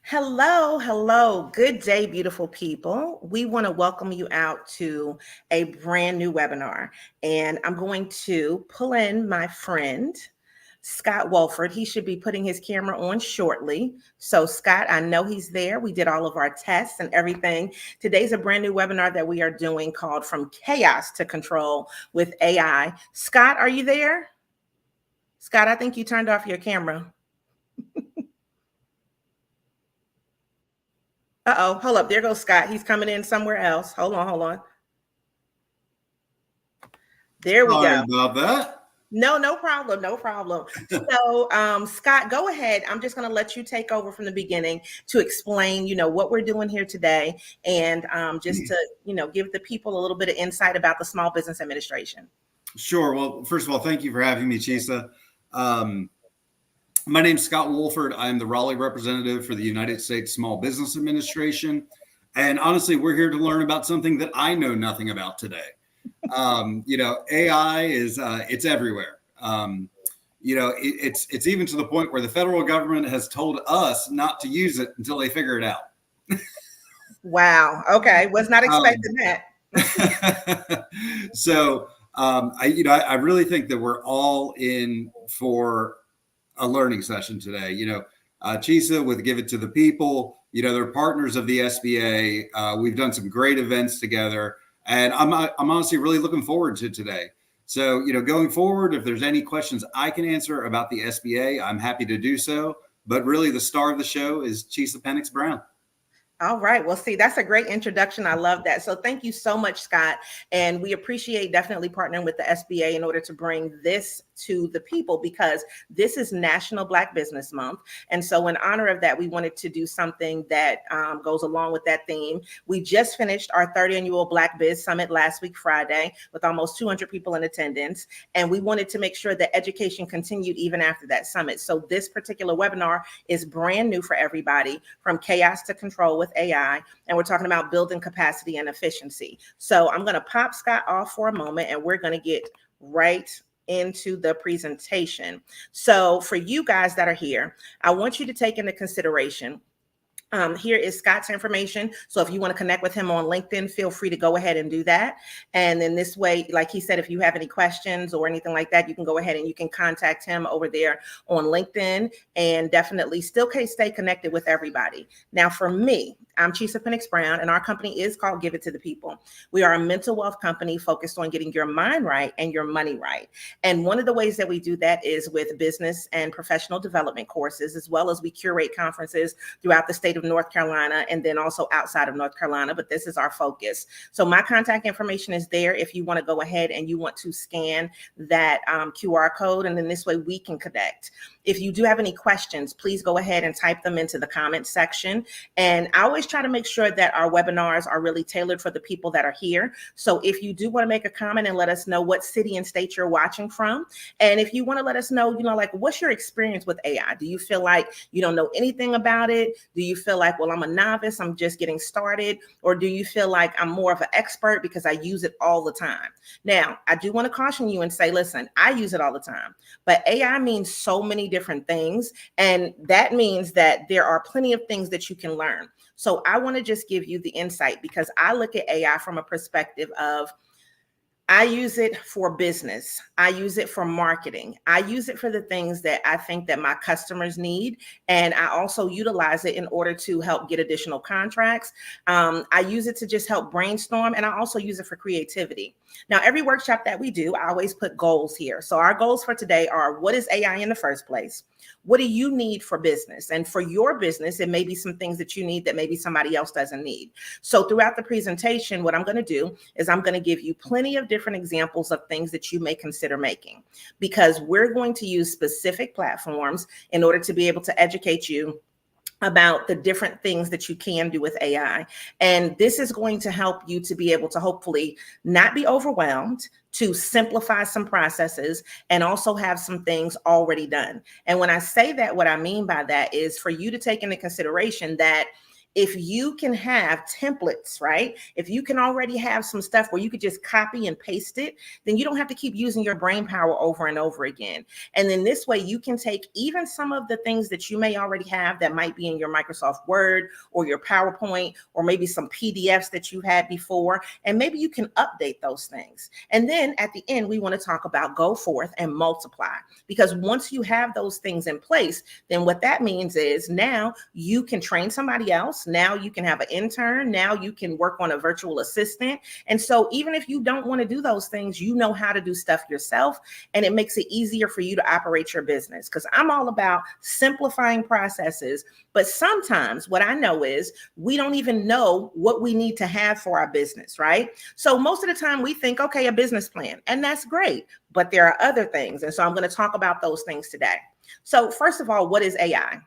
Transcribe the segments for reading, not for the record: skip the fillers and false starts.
Hello, hello. Good day, beautiful people. We want to welcome you out to a brand new webinar. And I'm going to pull in my friend, Scott Wolford. He should be putting his camera on shortly. So, Scott, I know he's there. We did all of our tests and everything. Today's a brand new webinar that we are doing called From Chaos to Control with AI. Scott, are you there? Scott, I think you turned off your camera. Uh-oh, hold up. There goes Scott. He's coming in somewhere else. Hold on, hold on. There we Sorry go. about that. No problem. No problem. So, Scott, go ahead. I'm just going to let you take over from the beginning to explain, what we're doing here today and just to, give the people a little bit of insight about the Small Business Administration. Sure. Well, first of all, thank you for having me, Chisa. My name's Scott Wolford. I'm the Raleigh representative for the United States Small Business Administration. And honestly, we're here to learn about something that I know nothing about today. AI is it's everywhere. It's even to the point where the federal government has told us not to use it until they figure it out. Wow. Okay. Was not expecting that. So, I really think that we're all in for a learning session today. Chisa with Give It to the People, they're partners of the SBA. We've done some great events together, and I'm honestly really looking forward to today. So, going forward, if there's any questions I can answer about the SBA, I'm happy to do so. But really, the star of the show is Chisa Pennix-Brown. All right. Well, see, that's a great introduction. I love that. So thank you so much, Scott. And we appreciate definitely partnering with the SBA in order to bring this to the people, because this is National Black Business Month. And so in honor of that, we wanted to do something that goes along with that theme. We just finished our third annual Black Biz Summit last week, Friday, with almost 200 people in attendance. And we wanted to make sure that education continued even after that summit. So this particular webinar is brand new for everybody, From Chaos to Control with AI, and we're talking about building capacity and efficiency. So I'm going to pop Scott off for a moment, and we're going to get right into the presentation. So for you guys that are here, I want you to take into consideration here is Scott's information. So if you want to connect with him on LinkedIn, feel free to go ahead and do that. And then this way, like he said, if you have any questions or anything like that, you can go ahead and you can contact him over there on LinkedIn, and definitely still stay connected with everybody. Now, for me, I'm Chisa Pennix-Brown, and our company is called Give It to the People. We are a mental wealth company focused on getting your mind right and your money right. And one of the ways that we do that is with business and professional development courses, as well as we curate conferences throughout the state of North Carolina and then also outside of North Carolina, but this is our focus. So my contact information is there if you want to go ahead and you want to scan that QR code, and then this way we can connect. If you do have any questions, please go ahead and type them into the comment section. And I always try to make sure that our webinars are really tailored for the people that are here. So if you do want to make a comment and let us know what city and state you're watching from, and if you want to let us know, like, what's your experience with AI? Do you feel like you don't know anything about it? Do you feel like, well, I'm a novice, I'm just getting started? Or do you feel like I'm more of an expert because I use it all the time? Now, I do want to caution you and say, listen, I use it all the time, but AI means so many different things. And that means that there are plenty of things that you can learn. So I want to just give you the insight, because I look at AI from a perspective of, I use it for business. I use it for marketing. I use it for the things that I think that my customers need. And I also utilize it in order to help get additional contracts. I use it to just help brainstorm. And I also use it for creativity. Now, every workshop that we do, I always put goals here. So our goals for today are, what is AI in the first place? What do you need for business? And for your business, it may be some things that you need that maybe somebody else doesn't need. So throughout the presentation, what I'm going to do is I'm going to give you plenty of different examples of things that you may consider making, because we're going to use specific platforms in order to be able to educate you about the different things that you can do with AI. And this is going to help you to be able to hopefully not be overwhelmed, to simplify some processes, and also have some things already done. And when I say that, what I mean by that is for you to take into consideration that if you can have templates, right? If you can already have some stuff where you could just copy and paste it, then you don't have to keep using your brain power over and over again. And then this way you can take even some of the things that you may already have that might be in your Microsoft Word or your PowerPoint, or maybe some PDFs that you had before, and maybe you can update those things. And then at the end, we want to talk about go forth and multiply, because once you have those things in place, then what that means is now you can train somebody else. Now you can have an intern. Now you can work on a virtual assistant. And so even if you don't want to do those things, you know how to do stuff yourself, and it makes it easier for you to operate your business. Because I'm all about simplifying processes, but sometimes what I know is we don't even know what we need to have for our business, right? So most of the time we think, okay, a business plan, and that's great, but there are other things. And so I'm going to talk about those things today. So first of all, what is AI?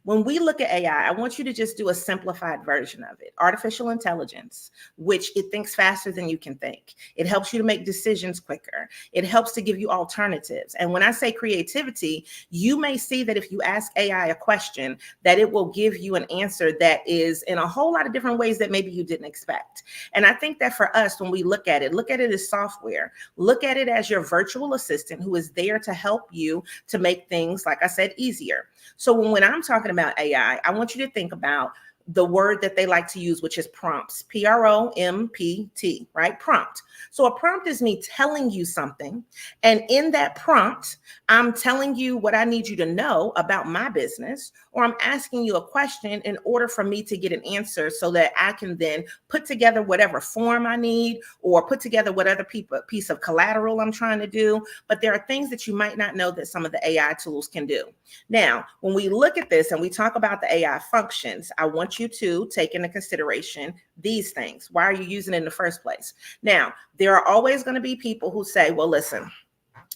When we look at AI, I want you to just do a simplified version of it. Artificial intelligence, which it thinks faster than you can think. It helps you to make decisions quicker. It helps to give you alternatives. And when I say creativity, you may see that if you ask AI a question, that it will give you an answer that is in a whole lot of different ways that maybe you didn't expect. And I think that for us, when we look at it as software. Look at it as your virtual assistant who is there to help you to make things, like I said, easier. So when I'm talking about AI, I want you to think about the word that they like to use, which is prompts, PROMPT, right? Prompt. So a prompt is me telling you something. And in that prompt, I'm telling you what I need you to know about my business, or I'm asking you a question in order for me to get an answer so that I can then put together whatever form I need, or put together whatever piece of collateral I'm trying to do. But there are things that you might not know that some of the AI tools can do. Now, when we look at this and we talk about the AI functions, I want you to take into consideration these things. Why are you using it in the first place? Now, there are always going to be people who say, well, listen,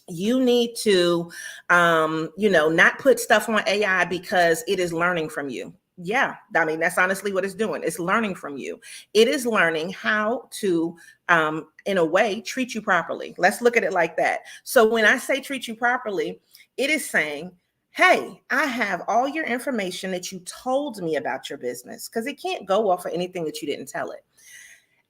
you need to, not put stuff on AI because it is learning from you. Yeah, I mean, that's honestly what it's doing. It's learning from you. It is learning how to, in a way, treat you properly. Let's look at it like that. So when I say treat you properly, it is saying, hey, I have all your information that you told me about your business, because it can't go off of anything that you didn't tell it.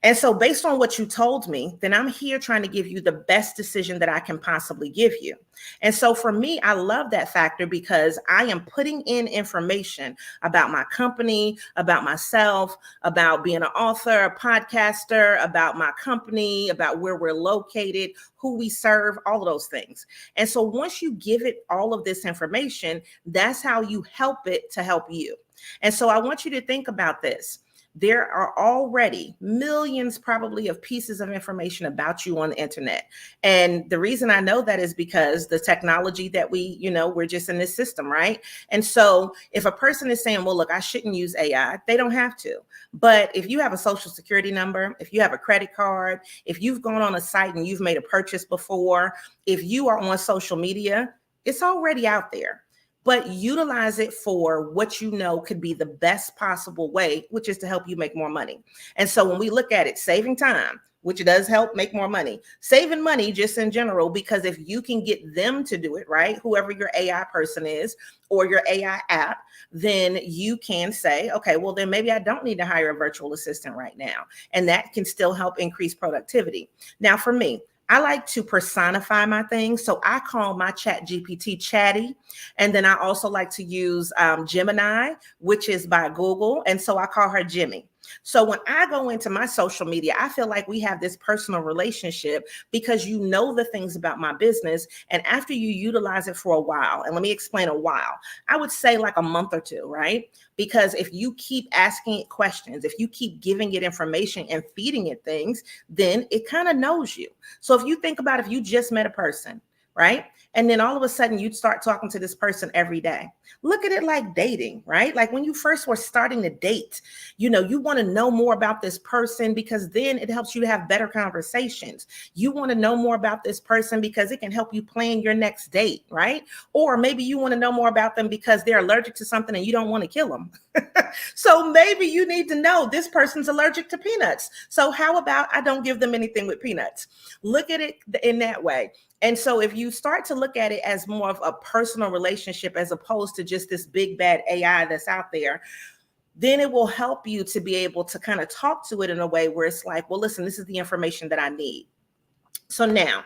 And so based on what you told me, then I'm here trying to give you the best decision that I can possibly give you. And so for me, I love that factor because I am putting in information about my company, about myself, about being an author, a podcaster, about my company, about where we're located, who we serve, all of those things. And so once you give it all of this information, that's how you help it to help you. And so I want you to think about this. There are already millions probably of pieces of information about you on the internet. And the reason I know that is because the technology that we're just in this system, right? And so if a person is saying, well, look, I shouldn't use AI, they don't have to. But if you have a social security number, if you have a credit card, if you've gone on a site and you've made a purchase before, if you are on social media, it's already out there. But utilize it for what you know could be the best possible way, which is to help you make more money. And so when we look at it, saving time, which does help make more money, saving money just in general, because if you can get them to do it, right, whoever your AI person is or your AI app, then you can say, okay, well, then maybe I don't need to hire a virtual assistant right now. And that can still help increase productivity. Now, for me, I like to personify my things. So I call my Chat GPT Chatty. And then I also like to use Gemini, which is by Google. And so I call her Jimmy. So when I go into my social media, I feel like we have this personal relationship because you know the things about my business. And after you utilize it for a while, and let me explain a while, I would say like a month or two, right? Because if you keep asking it questions, if you keep giving it information and feeding it things, then it kind of knows you. So if you think about if you just met a person, right? And then all of a sudden you'd start talking to this person every day. Look at it like dating, right? Like when you first were starting to date, you want to know more about this person because then it helps you to have better conversations. You want to know more about this person because it can help you plan your next date, right? Or maybe you want to know more about them because they're allergic to something and you don't want to kill them. So maybe you need to know this person's allergic to peanuts. So how about I don't give them anything with peanuts? Look at it in that way. And so if you start to look at it as more of a personal relationship as opposed to just this big bad AI that's out there, then it will help you to be able to kind of talk to it in a way where it's like, well, listen, this is the information that I need. So now,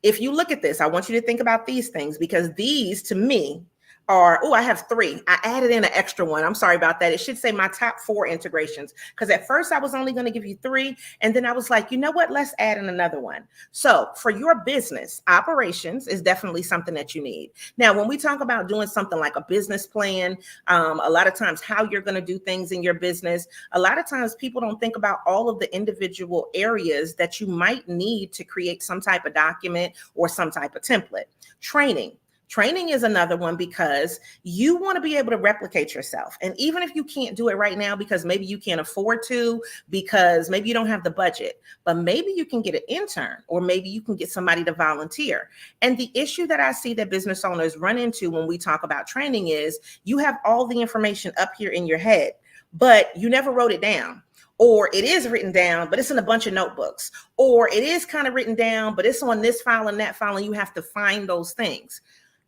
if you look at this, I want you to think about these things, because these to me are, I have 3. I added in an extra one. I'm sorry about that. It should say my top 4 integrations, because at first I was only going to give you 3. And then I was like, you know what? Let's add in another one. So for your business, operations is definitely something that you need. Now, when we talk about doing something like a business plan, a lot of times how you're going to do things in your business, a lot of times people don't think about all of the individual areas that you might need to create some type of document or some type of template. Training is another one, because you want to be able to replicate yourself. And even if you can't do it right now, because maybe you can't afford to, because maybe you don't have the budget, but maybe you can get an intern, or maybe you can get somebody to volunteer. And the issue that I see that business owners run into when we talk about training is you have all the information up here in your head, but you never wrote it down. Or it is written down, but it's in a bunch of notebooks. Or it is kind of written down, but it's on this file and that file, and you have to find those things.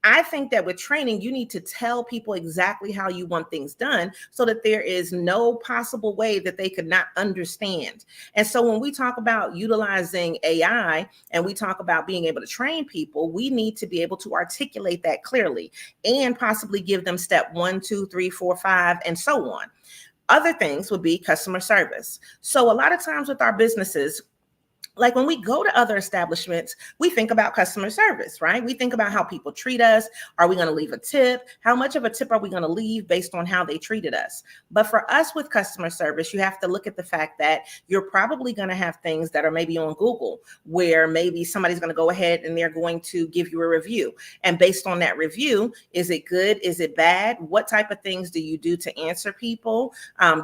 I think that with training, you need to tell people exactly how you want things done, so that there is no possible way that they could not understand. And so when we talk about utilizing AI and we talk about being able to train people, we need to be able to articulate that clearly and possibly give them step 1, 2, 3, 4, 5, and so on. Other things would be customer service. So a lot of times with our businesses, like when we go to other establishments, we think about customer service, right? We think about how people treat us. Are we going to leave a tip? How much of a tip are we going to leave based on how they treated us? But for us with customer service, you have to look at the fact that you're probably going to have things that are maybe on Google, where maybe somebody's going to go ahead and they're going to give you a review. And based on that review, is it good? Is it bad? What type of things do you do to answer people?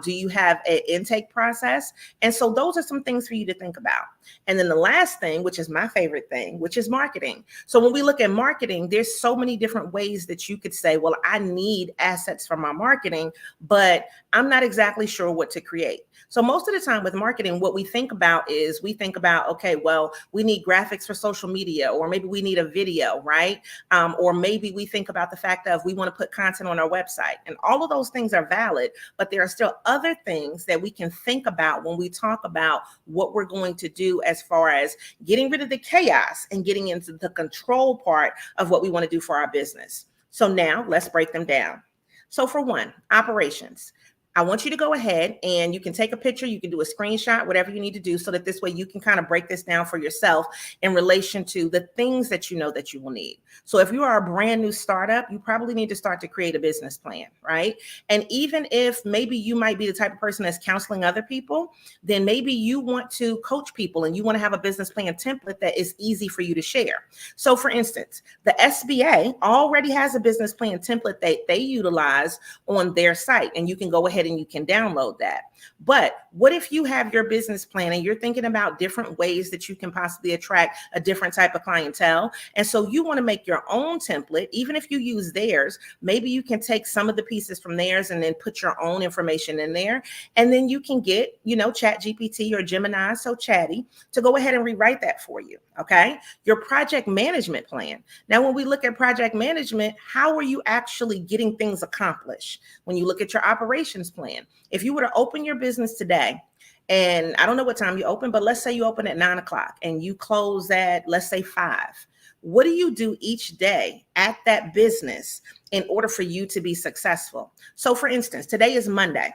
Do you have an intake process? And so those are some things for you to think about. And then the last thing, which is my favorite thing, which is marketing. So when we look at marketing, there's so many different ways that you could say, well, I need assets for my marketing, but I'm not exactly sure what to create. So most of the time with marketing, what we think about is okay, well, we need graphics for social media, or maybe we need a video, right? Or maybe we think about the fact of we want to put content on our website, and all of those things are valid, but there are still other things that we can think about when we talk about what we're going to do as far as getting rid of the chaos and getting into the control part of what we want to do for our business. So now let's break them down. So for one, operations. I want you to go ahead and you can take a picture, you can do a screenshot, whatever you need to do, so that this way you can kind of break this down for yourself in relation to the things that you know that you will need. So if you are a brand new startup, you probably need to start to create a business plan, right? And even if maybe you might be the type of person that's counseling other people, then maybe you want to coach people and you want to have a business plan template that is easy for you to share. So for instance, the SBA already has a business plan template that they utilize on their site, and you can go ahead and you can download that. But what if you have your business plan and you're thinking about different ways that you can possibly attract a different type of clientele? And so you want to make your own template. Even if you use theirs, maybe you can take some of the pieces from theirs and then put your own information in there. And then you can get, Chat GPT or Gemini, so chatty, to go ahead and rewrite that for you. Okay. Your project management plan. Now, when we look at project management, how are you actually getting things accomplished? When you look at your operations plan, if you were to open your business today, and I don't know what time you open, but let's say you open at 9:00 and you close at, let's say 5. What do you do each day at that business in order for you to be successful? So for instance, today is Monday.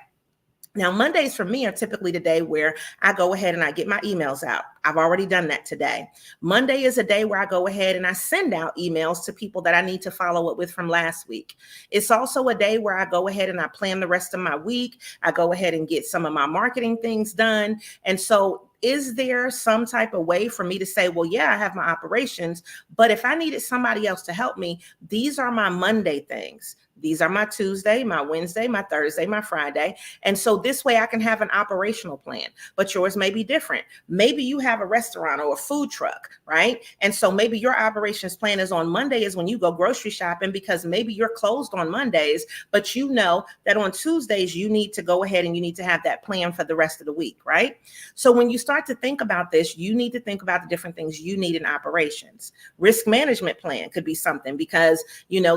Now, Mondays for me are typically the day where I go ahead and I get my emails out. I've already done that today. Monday is a day where I go ahead and I send out emails to people that I need to follow up with from last week. It's also a day where I go ahead and I plan the rest of my week. I go ahead and get some of my marketing things done. And so is there some type of way for me to say, well, yeah, I have my operations, but if I needed somebody else to help me, these are my Monday things. These are my Tuesday, my Wednesday, my Thursday, my Friday. And so this way I can have an operational plan, but yours may be different. Maybe you have a restaurant or a food truck, right? And so maybe your operations plan is on Monday is when you go grocery shopping, because maybe you're closed on Mondays, but you know that on Tuesdays, you need to go ahead and you need to have that plan for the rest of the week, right? So when you start start to think about this, you need to think about the different things you need in operations. Risk management plan could be something, because,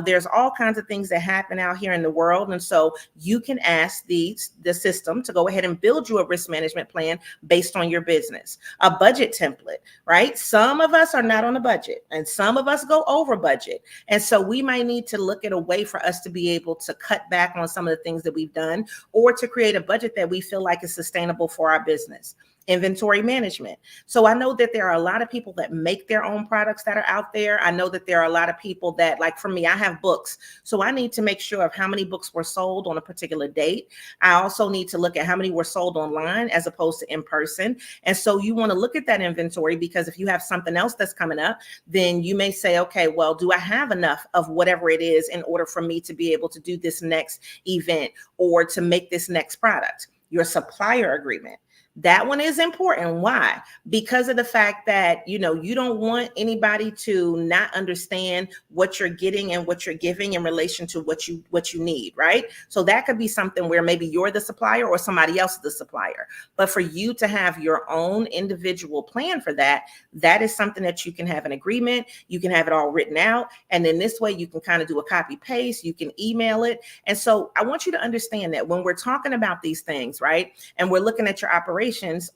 there's all kinds of things that happen out here in the world. And so you can ask the system to go ahead and build you a risk management plan based on your business. A budget template, right? Some of us are not on a budget and some of us go over budget. And so we might need to look at a way for us to be able to cut back on some of the things that we've done, or to create a budget that we feel like is sustainable for our business. Inventory management. So I know that there are a lot of people that make their own products that are out there. I know that there are a lot of people that, like for me, I have books. So I need to make sure of how many books were sold on a particular date. I also need to look at how many were sold online as opposed to in person. And so you want to look at that inventory, because if you have something else that's coming up, then you may say, okay, well, do I have enough of whatever it is in order for me to be able to do this next event or to make this next product? Your supplier agreement. That one is important. Why? Because of the fact that, you don't want anybody to not understand what you're getting and what you're giving in relation to what you need, right? So that could be something where maybe you're the supplier or somebody else is the supplier. But for you to have your own individual plan for that, that is something that you can have an agreement. You can have it all written out. And then this way you can kind of do a copy paste. You can email it. And so I want you to understand that when we're talking about these things, right, and we're looking at your operation,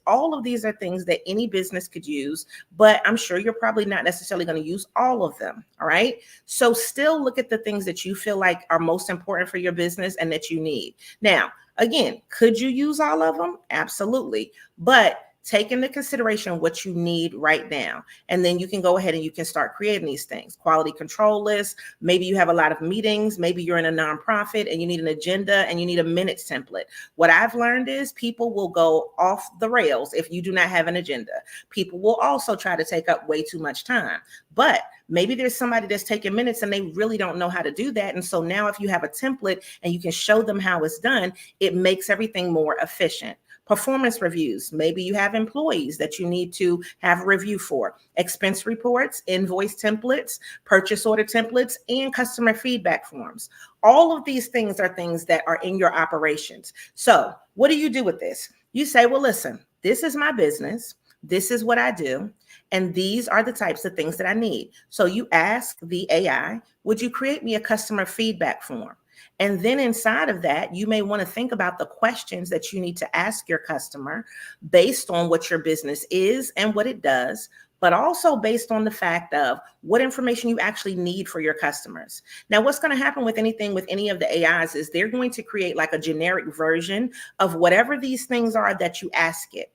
all of these are things that any business could use, but I'm sure you're probably not necessarily going to use all of them. All right. So still look at the things that you feel like are most important for your business and that you need. Now, again, could you use all of them? Absolutely. But take into consideration what you need right now. And then you can go ahead and you can start creating these things. Quality control lists. Maybe you have a lot of meetings. Maybe you're in a nonprofit and you need an agenda and you need a minutes template. What I've learned is people will go off the rails if you do not have an agenda. People will also try to take up way too much time. But maybe there's somebody that's taking minutes and they really don't know how to do that. And so now if you have a template and you can show them how it's done, it makes everything more efficient. Performance reviews. Maybe you have employees that you need to have a review for. Expense reports, invoice templates, purchase order templates, and customer feedback forms. All of these things are things that are in your operations. So what do you do with this? You say, well, listen, this is my business. This is what I do. And these are the types of things that I need. So you ask the AI, would you create me a customer feedback form? And then inside of that, you may want to think about the questions that you need to ask your customer based on what your business is and what it does, but also based on the fact of what information you actually need for your customers. Now, what's going to happen with anything with any of the AIs is they're going to create like a generic version of whatever these things are that you ask it.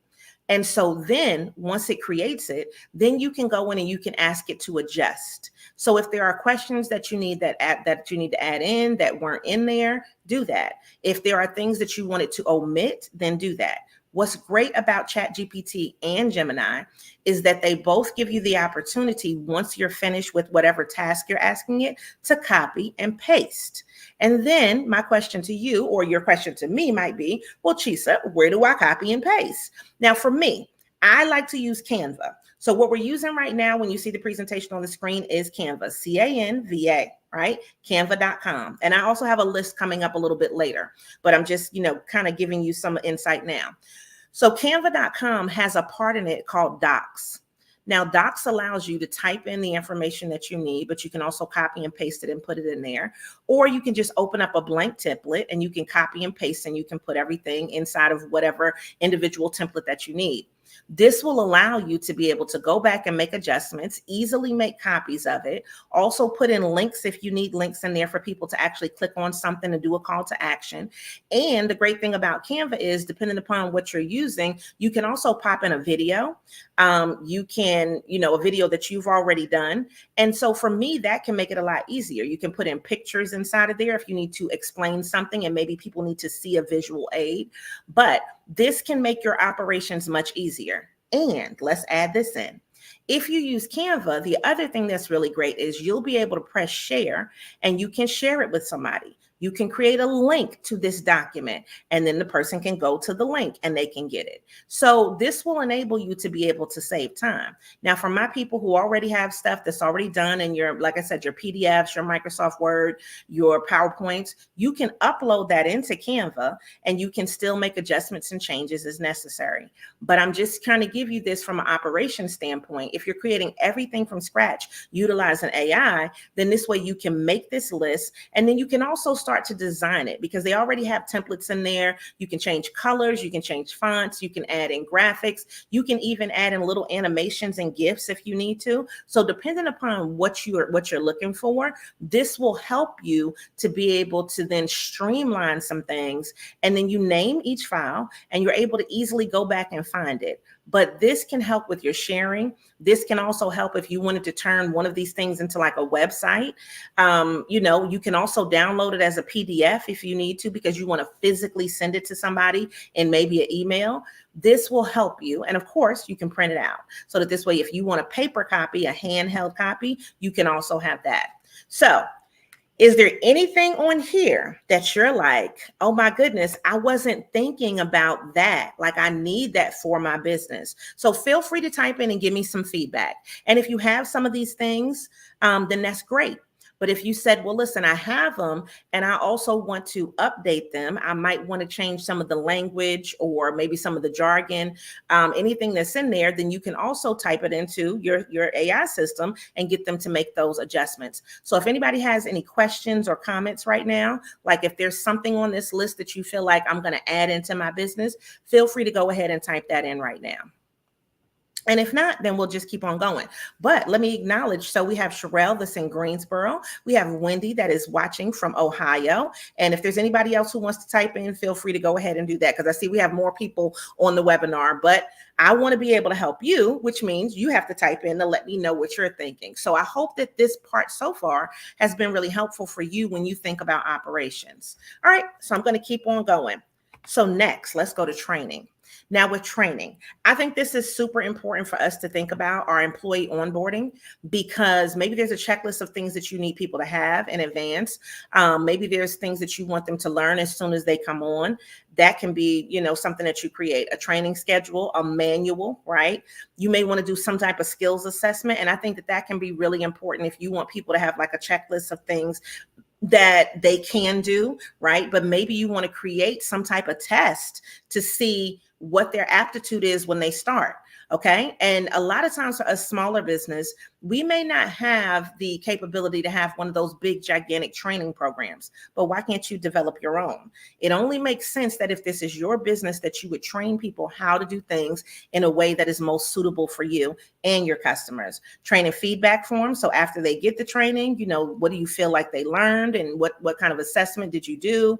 And so then once it creates it, then you can go in and you can ask it to adjust. So if there are questions that you need that you need to add in that weren't in there, do that. If there are things that you wanted to omit, then do that. What's great about ChatGPT and Gemini is that they both give you the opportunity, once you're finished with whatever task you're asking it, to copy and paste. And then my question to you, or your question to me, might be, well, Chisa, where do I copy and paste? Now, for me, I like to use Canva. So what we're using right now when you see the presentation on the screen is Canva, C-A-N-V-A, right? Canva.com. And I also have a list coming up a little bit later, but I'm just, kind of giving you some insight now. So Canva.com has a part in it called Docs. Now, Docs allows you to type in the information that you need, but you can also copy and paste it and put it in there. Or you can just open up a blank template and you can copy and paste and you can put everything inside of whatever individual template that you need. This will allow you to be able to go back and make adjustments, easily make copies of it, also put in links if you need links in there for people to actually click on something and do a call to action. And the great thing about Canva is, depending upon what you're using, you can also pop in a video. You can, a video that you've already done. And so for me, that can make it a lot easier. You can put in pictures inside of there if you need to explain something and maybe people need to see a visual aid. But this can make your operations much easier. And let's add this in. If you use Canva, the other thing that's really great is you'll be able to press share and you can share it with somebody. You can create a link to this document, and then the person can go to the link and they can get it. So this will enable you to be able to save time. Now, for my people who already have stuff that's already done in your, like I said, your PDFs, your Microsoft Word, your PowerPoints, you can upload that into Canva and you can still make adjustments and changes as necessary. But I'm just kind of give you this from an operations standpoint. If you're creating everything from scratch, utilizing AI, then this way you can make this list, and then you can also start to design it because they already have templates in there. You can change colors, you can change fonts, you can add in graphics, you can even add in little animations and GIFs if you need to. So depending upon what you're looking for, this will help you to be able to then streamline some things, and then you name each file and you're able to easily go back and find it. But this can help with your sharing. This can also help if you wanted to turn one of these things into like a website. You can also download it as a PDF if you need to, because you want to physically send it to somebody in maybe an email. This will help you. And of course, you can print it out so that this way, if you want a paper copy, a handheld copy, you can also have that. So is there anything on here that you're like, oh my goodness, I wasn't thinking about that. Like I need that for my business. So feel free to type in and give me some feedback. And if you have some of these things, then that's great. But if you said, well, listen, I have them and I also want to update them, I might want to change some of the language or maybe some of the jargon, anything that's in there, then you can also type it into your AI system and get them to make those adjustments. So if anybody has any questions or comments right now, like if there's something on this list that you feel like I'm going to add into my business, feel free to go ahead and type that in right now. And if not, then we'll just keep on going. But let me acknowledge, so we have Sherelle that's in Greensboro. We have Wendy that is watching from Ohio. And if there's anybody else who wants to type in, feel free to go ahead and do that, because I see we have more people on the webinar. But I want to be able to help you, which means you have to type in to let me know what you're thinking. So I hope that this part so far has been really helpful for you when you think about operations. All right, so I'm going to keep on going. So next, let's go to training. Now with training, I think this is super important for us to think about our employee onboarding, because maybe there's a checklist of things that you need people to have in advance. Maybe there's things that you want them to learn as soon as they come on. That can be, something that you create, a training schedule, a manual, right? You may want to do some type of skills assessment. And I think that can be really important if you want people to have like a checklist of things that they can do, right? But maybe you want to create some type of test to see what their aptitude is when they start. Okay. And a lot of times for a smaller business, we may not have the capability to have one of those big, gigantic training programs, but why can't you develop your own? It only makes sense that if this is your business, that you would train people how to do things in a way that is most suitable for you and your customers. Training feedback forms. So after they get the training, what do you feel like they learned, and what kind of assessment did you do?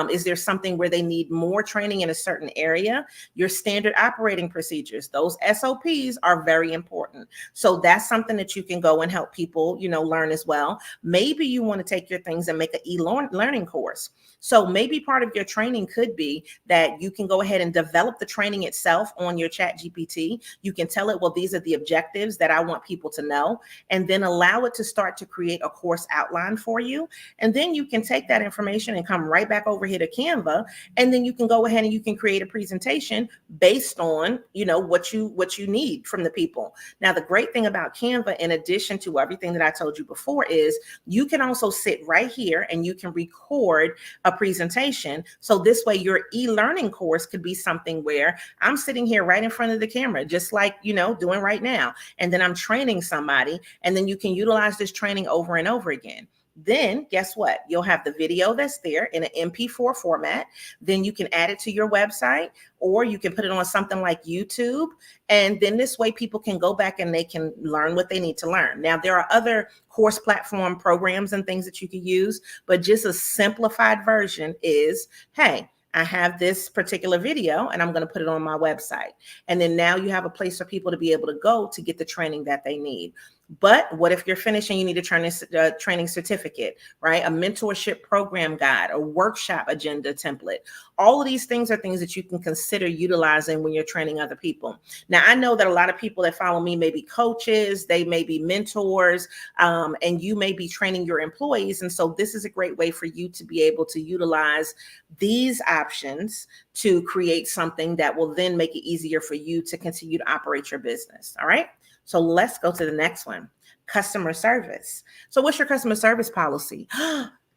Is there something where they need more training in a certain area? Your standard operating procedures, those SOPs are very important. So that's something that you can go and help people, learn as well. Maybe you want to take your things and make an e-learning course. So maybe part of your training could be that you can go ahead and develop the training itself on your ChatGPT. You can tell it, well, these are the objectives that I want people to know, and then allow it to start to create a course outline for you. And then you can take that information and come right back over here to Canva, and then you can go ahead and you can create a presentation based on, what you need from the people. Now, the great thing about Canva, in addition to everything that I told you before, is you can also sit right here and you can record a presentation. So this way your e-learning course could be something where I'm sitting here right in front of the camera, just like, doing right now. And then I'm training somebody, and then you can utilize this training over and over again. Then guess what? You'll have the video that's there in an MP4 format. Then you can add it to your website, or you can put it on something like YouTube. And then this way people can go back and they can learn what they need to learn. Now, there are other course platform programs and things that you can use, but just a simplified version is, hey, I have this particular video and I'm going to put it on my website. And then now you have a place for people to be able to go to get the training that they need. But what if you're finished and you need a training certificate, right? A mentorship program guide, a workshop agenda template. All of these things are things that you can consider utilizing when you're training other people. Now, I know that a lot of people that follow me may be coaches, they may be mentors, and you may be training your employees. And so this is a great way for you to be able to utilize these options to create something that will then make it easier for you to continue to operate your business. All right. So let's go to the next one, customer service. So what's your customer service policy?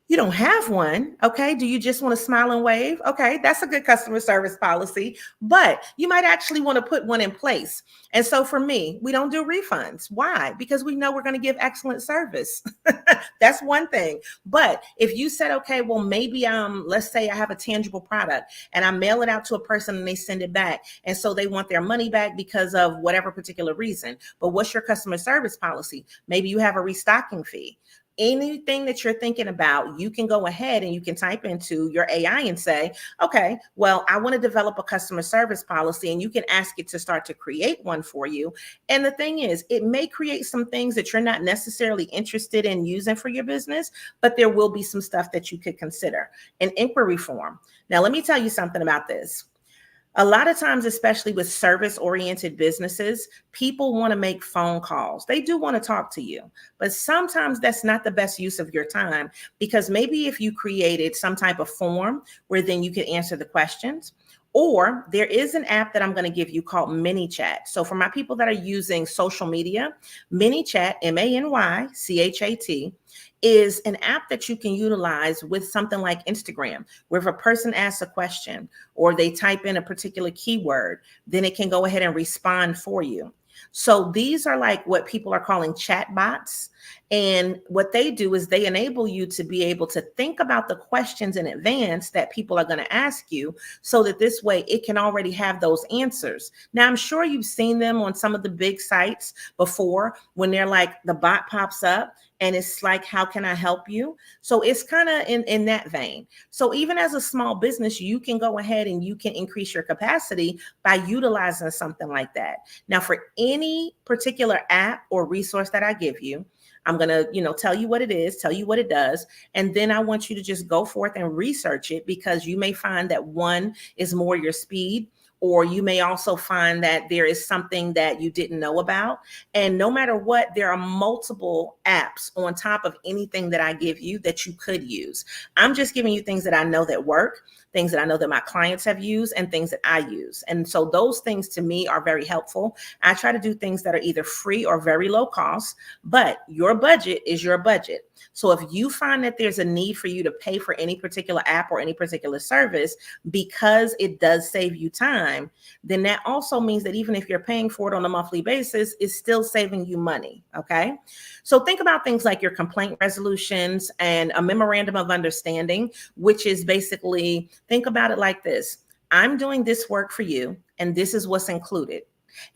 You don't have one. Okay. Do you just want to smile and wave? Okay. That's a good customer service policy, but you might actually want to put one in place. And so for me, we don't do refunds. Why? Because we know we're going to give excellent service. That's one thing. But if you said, okay, well, maybe let's say I have a tangible product and I mail it out to a person and they send it back. And so they want their money back because of whatever particular reason. But what's your customer service policy? Maybe you have a restocking fee. Anything that you're thinking about, you can go ahead and you can type into your AI and say, okay, well, I want to develop a customer service policy, and you can ask it to start to create one for you. And the thing is, it may create some things that you're not necessarily interested in using for your business, but there will be some stuff that you could consider. An inquiry form. Now, let me tell you something about this. A lot of times, especially with service-oriented businesses, people want to make phone calls. They do want to talk to you, but sometimes that's not the best use of your time, because maybe if you created some type of form where then you could answer the questions, or there is an app that I'm going to give you called ManyChat. So for my people that are using social media, ManyChat, ManyChat, is an app that you can utilize with something like Instagram, where if a person asks a question or they type in a particular keyword, then it can go ahead and respond for you. So these are like what people are calling chat bots. And what they do is they enable you to be able to think about the questions in advance that people are going to ask you, so that this way it can already have those answers. Now, I'm sure you've seen them on some of the big sites before, when they're like, the bot pops up and it's like, how can I help you? So it's kind of in that vein. So even as a small business, you can go ahead and you can increase your capacity by utilizing something like that. Now, for any particular app or resource that I give you, I'm going to, tell you what it is, tell you what it does. And then I want you to just go forth and research it, because you may find that one is more your speed, or you may also find that there is something that you didn't know about. And no matter what, there are multiple apps on top of anything that I give you that you could use. I'm just giving you things that I know that work, things that I know that my clients have used, and things that I use. And so those things to me are very helpful. I try to do things that are either free or very low cost, but your budget is your budget. So if you find that there's a need for you to pay for any particular app or any particular service because it does save you time, then that also means that even if you're paying for it on a monthly basis, it's still saving you money. Okay. So think about things like your complaint resolutions and a memorandum of understanding, which is basically, think about it like this. I'm doing this work for you, and this is what's included.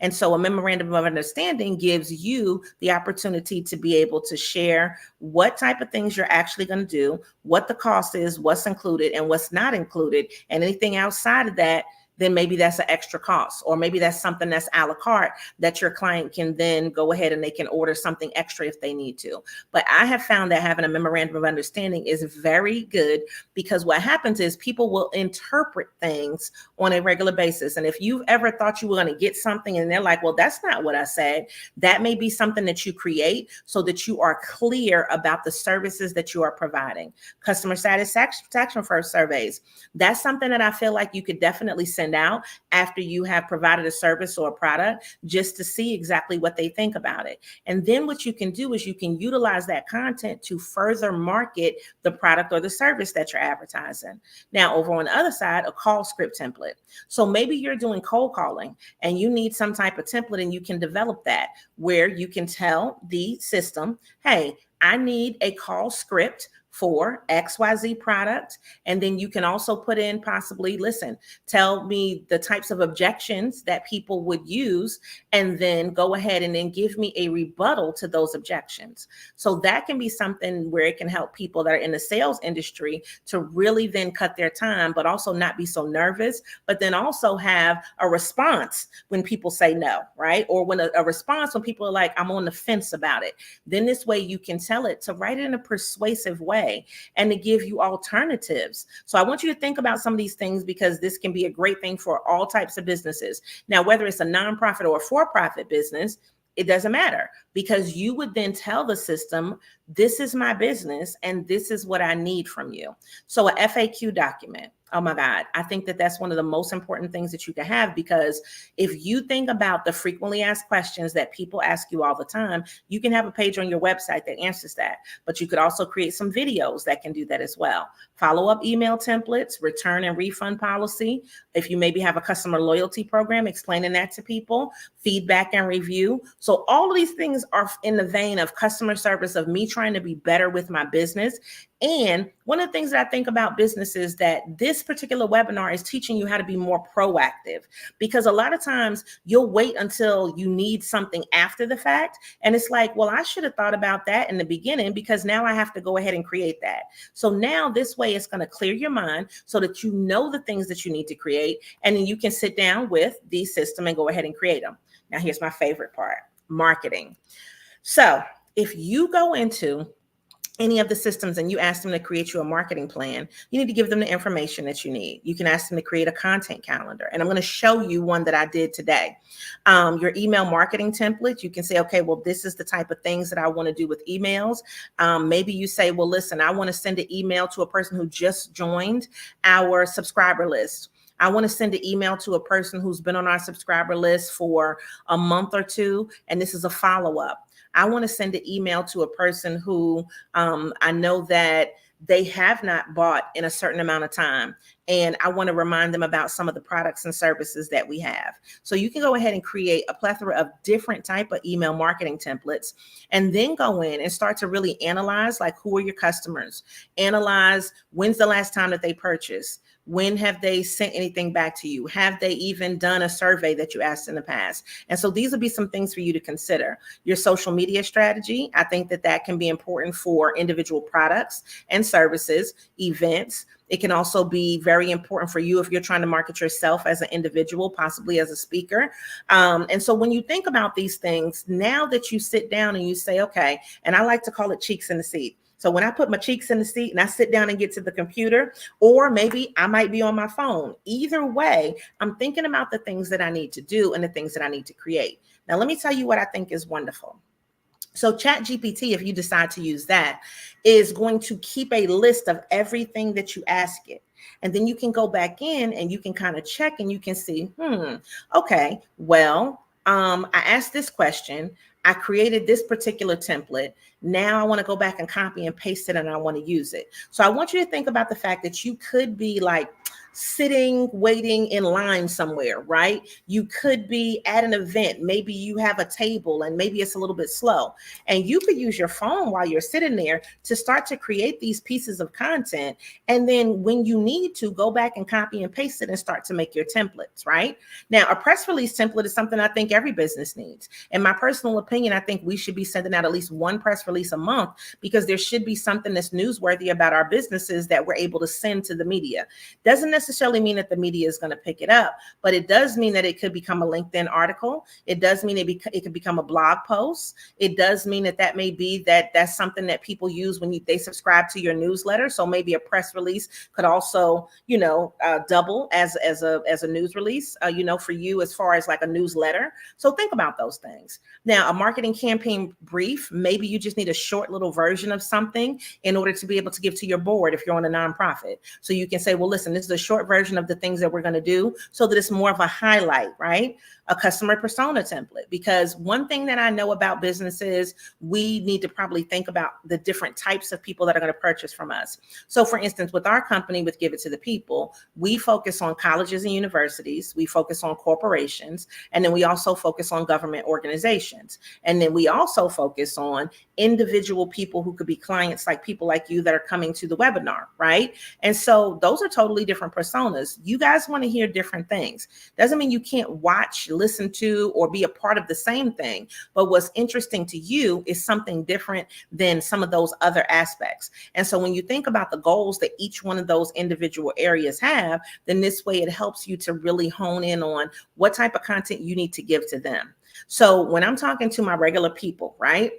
And so a memorandum of understanding gives you the opportunity to be able to share what type of things you're actually going to do, what the cost is, what's included and what's not included, and anything outside of that, then maybe that's an extra cost, or maybe that's something that's a la carte that your client can then go ahead and they can order something extra if they need to. But I have found that having a memorandum of understanding is very good, because what happens is people will interpret things on a regular basis. And if you've ever thought you were going to get something and they're like, well, that's not what I said, that may be something that you create so that you are clear about the services that you are providing. Customer satisfaction first surveys. That's something that I feel like you could definitely send out after you have provided a service or a product, just to see exactly what they think about it. And then what you can do is you can utilize that content to further market the product or the service that you're advertising. Now, over on the other side, a call script template. So maybe you're doing cold calling and you need some type of template, and you can develop that where you can tell the system, hey, I need a call script for XYZ product. And then you can also put in possibly, listen, tell me the types of objections that people would use, and then go ahead and then give me a rebuttal to those objections. So that can be something where it can help people that are in the sales industry to really then cut their time, but also not be so nervous, but then also have a response when people say no, right? Or when a response when people are like, I'm on the fence about it. Then this way you can tell it to write it in a persuasive way and to give you alternatives. So I want you to think about some of these things, because this can be a great thing for all types of businesses. Now, whether it's a nonprofit or a for-profit business, it doesn't matter, because you would then tell the system, this is my business and this is what I need from you. So a FAQ document. Oh my God. I think that that's one of the most important things that you can have, because if you think about the frequently asked questions that people ask you all the time, you can have a page on your website that answers that, but you could also create some videos that can do that as well. Follow-up email templates, return and refund policy. If you maybe have a customer loyalty program, explaining that to people, feedback and review. So all of these things are in the vein of customer service, of me trying to be better with my business. And one of the things that I think about businesses, that this particular webinar is teaching you how to be more proactive, because a lot of times you'll wait until you need something after the fact. And it's like, well, I should have thought about that in the beginning, because now I have to go ahead and create that. So now this way it's going to clear your mind so that you know the things that you need to create. And then you can sit down with the system and go ahead and create them. Now, here's my favorite part, marketing. So if you go into any of the systems and you ask them to create you a marketing plan, you need to give them the information that you need. You can ask them to create a content calendar. And I'm going to show you one that I did today. Your email marketing template, you can say, okay, well, this is the type of things that I want to do with emails. Maybe you say, well, listen, I want to send an email to a person who just joined our subscriber list. I want to send an email to a person who's been on our subscriber list for a month or two, and this is a follow-up. I want to send an email to a person who I know that they have not bought in a certain amount of time, and I want to remind them about some of the products and services that we have. So you can go ahead and create a plethora of different type of email marketing templates, and then go in and start to really analyze, like, who are your customers? Analyze when's the last time that they purchased. When have they sent anything back to you? Have they even done a survey that you asked in the past? And so these will be some things for you to consider. Your social media strategy, I think that that can be important for individual products and services, events. It can also be very important for you if you're trying to market yourself as an individual, possibly as a speaker. And so when you think about these things, now that you sit down and you say, okay, and I like to call it cheeks in the seat. So when I put my cheeks in the seat and I sit down and get to the computer, or maybe I might be on my phone, either way, I'm thinking about the things that I need to do and the things that I need to create. Now, let me tell you what I think is wonderful. So ChatGPT, if you decide to use that, is going to keep a list of everything that you ask it. And then you can go back in and you can kind of check and you can see, okay, well, I asked this question. I created this particular template. Now I want to go back and copy and paste it, and I want to use it. So I want you to think about the fact that you could be like sitting, waiting in line somewhere, right? You could be at an event. Maybe you have a table and maybe it's a little bit slow. And you could use your phone while you're sitting there to start to create these pieces of content. And then when you need to, go back and copy and paste it and start to make your templates, right? Now, a press release template is something I think every business needs. In my personal opinion, I think we should be sending out at least one press release a month, because there should be something that's newsworthy about our businesses that we're able to send to the media. Doesn't necessarily mean that the media is going to pick it up, but it does mean that it could become a LinkedIn article. It does mean it could become a blog post. It does mean that may be that's something that people use when they subscribe to your newsletter. So maybe a press release could also, double as a news release, for you, as far as like a newsletter. So think about those things. Now, a marketing campaign brief, maybe you just need a short little version of something in order to be able to give to your board if you're on a nonprofit. So you can say, well, listen, this is a short short version of the things that we're going to do so that it's more of a highlight, right? A customer persona template. Because one thing that I know about businesses, we need to probably think about the different types of people that are going to purchase from us. So for instance, with our company, with Give It to the People, we focus on colleges and universities, we focus on corporations, and then we also focus on government organizations. And then we also focus on individual people who could be clients, like people like you that are coming to the webinar, right? And so those are totally different personas. You guys want to hear different things. Doesn't mean you can't watch, listen to, or be a part of the same thing. But what's interesting to you is something different than some of those other aspects. And so when you think about the goals that each one of those individual areas have, then this way it helps you to really hone in on what type of content you need to give to them. So when I'm talking to my regular people, right,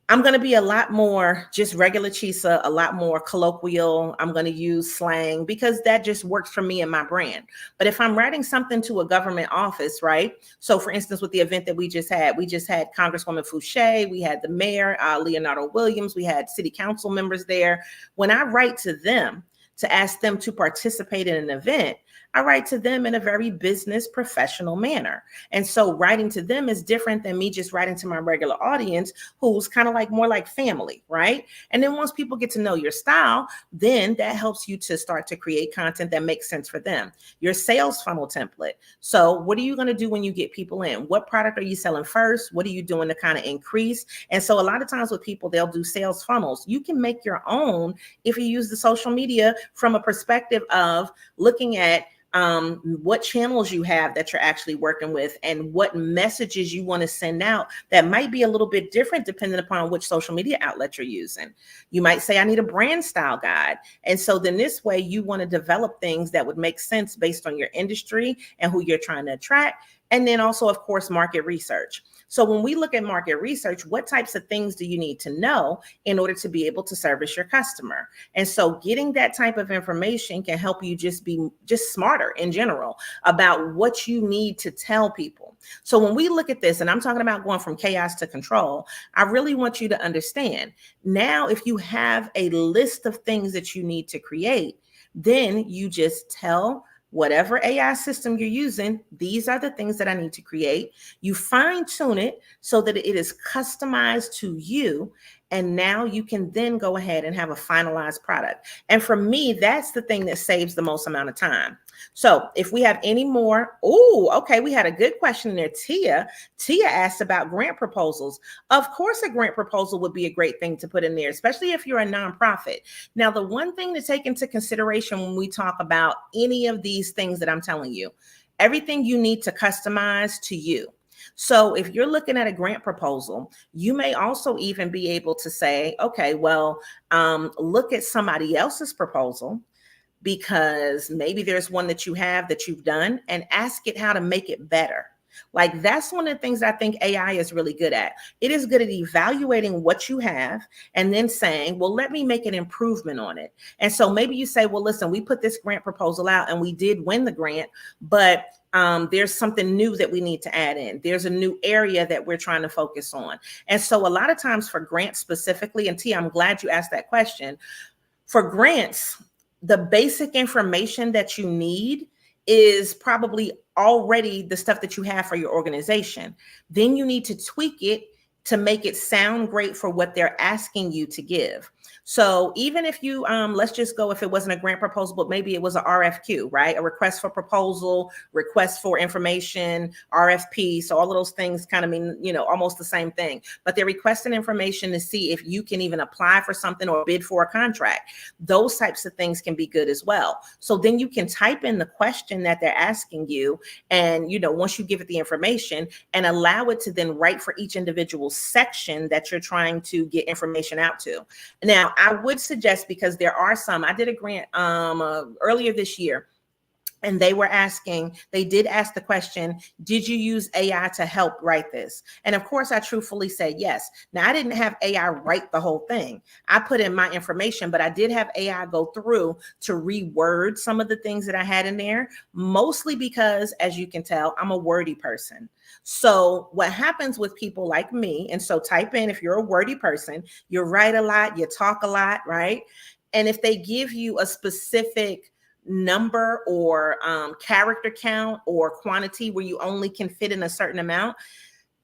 I'm going to be a lot more just regular Chisa, a lot more colloquial. I'm going to use slang because that just works for me and my brand. But if I'm writing something to a government office, right? So for instance, with the event that we just had Congresswoman Fouché, we had the mayor, Leonardo Williams, we had city council members there. When I write to them to ask them to participate in an event, I write to them in a very business professional manner. And so writing to them is different than me just writing to my regular audience, who's kind of like more like family, right? And then once people get to know your style, then that helps you to start to create content that makes sense for them. Your sales funnel template. So what are you going to do when you get people in? What product are you selling first? What are you doing to kind of increase? And so a lot of times with people, they'll do sales funnels. You can make your own if you use the social media from a perspective of looking at what channels you have that you're actually working with and what messages you want to send out that might be a little bit different depending upon which social media outlet you're using. You might say, I need a brand style guide. And so then this way you want to develop things that would make sense based on your industry and who you're trying to attract. And then also, of course, market research. So when we look at market research, what types of things do you need to know in order to be able to service your customer? And so getting that type of information can help you just be smarter in general about what you need to tell people. So when we look at this, and I'm talking about going from chaos to control, I really want you to understand now, if you have a list of things that you need to create, then you just tell whatever AI system you're using, these are the things that I need to create. You fine tune it so that it is customized to you. And now you can then go ahead and have a finalized product. And for me, that's the thing that saves the most amount of time. So if we have any more, okay, we had a good question in there. Tia asked about grant proposals. Of course, a grant proposal would be a great thing to put in there, especially if you're a nonprofit. Now, the one thing to take into consideration when we talk about any of these things that I'm telling you, everything you need to customize to you. So if you're looking at a grant proposal, you may also even be able to say, okay, well, look at somebody else's proposal, because maybe there's one that you have that you've done, and ask it how to make it better. Like, that's one of the things I think AI is really good at. It is good at evaluating what you have and then saying, well, let me make an improvement on it. And so maybe you say, well, listen, we put this grant proposal out and we did win the grant, but there's something new that we need to add in. There's a new area that we're trying to focus on. And so a lot of times for grants specifically, and Tia, I'm glad you asked that question. For grants, the basic information that you need is probably already the stuff that you have for your organization. Then you need to tweak it to make it sound great for what they're asking you to give. So even if you, let's just go, if it wasn't a grant proposal, but maybe it was a RFQ, right? A request for proposal, request for information, RFP. So all of those things kind of mean, almost the same thing, but they're requesting information to see if you can even apply for something or bid for a contract. Those types of things can be good as well. So then you can type in the question that they're asking you. And, once you give it the information, and allow it to then write for each individual section that you're trying to get information out to. Now, I would suggest, because there are some, I did a grant earlier this year, and they did ask the question, did you use AI to help write this? And of course, I truthfully said yes. Now, I didn't have AI write the whole thing. I put in my information, but I did have AI go through to reword some of the things that I had in there, mostly because, as you can tell, I'm a wordy person. So what happens with people like me, and so type in, if you're a wordy person, you write a lot, you talk a lot, right? And if they give you a specific number or character count or quantity where you only can fit in a certain amount,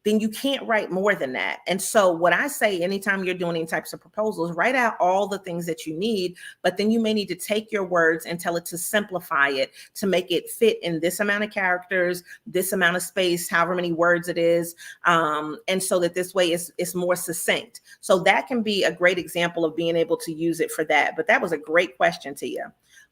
then you can't write more than that. And so what I say, anytime you're doing any types of proposals, write out all the things that you need, but then you may need to take your words and tell it to simplify it, to make it fit in this amount of characters, this amount of space, however many words it is. And so that this way it's more succinct. So that can be a great example of being able to use it for that. But that was a great question to you.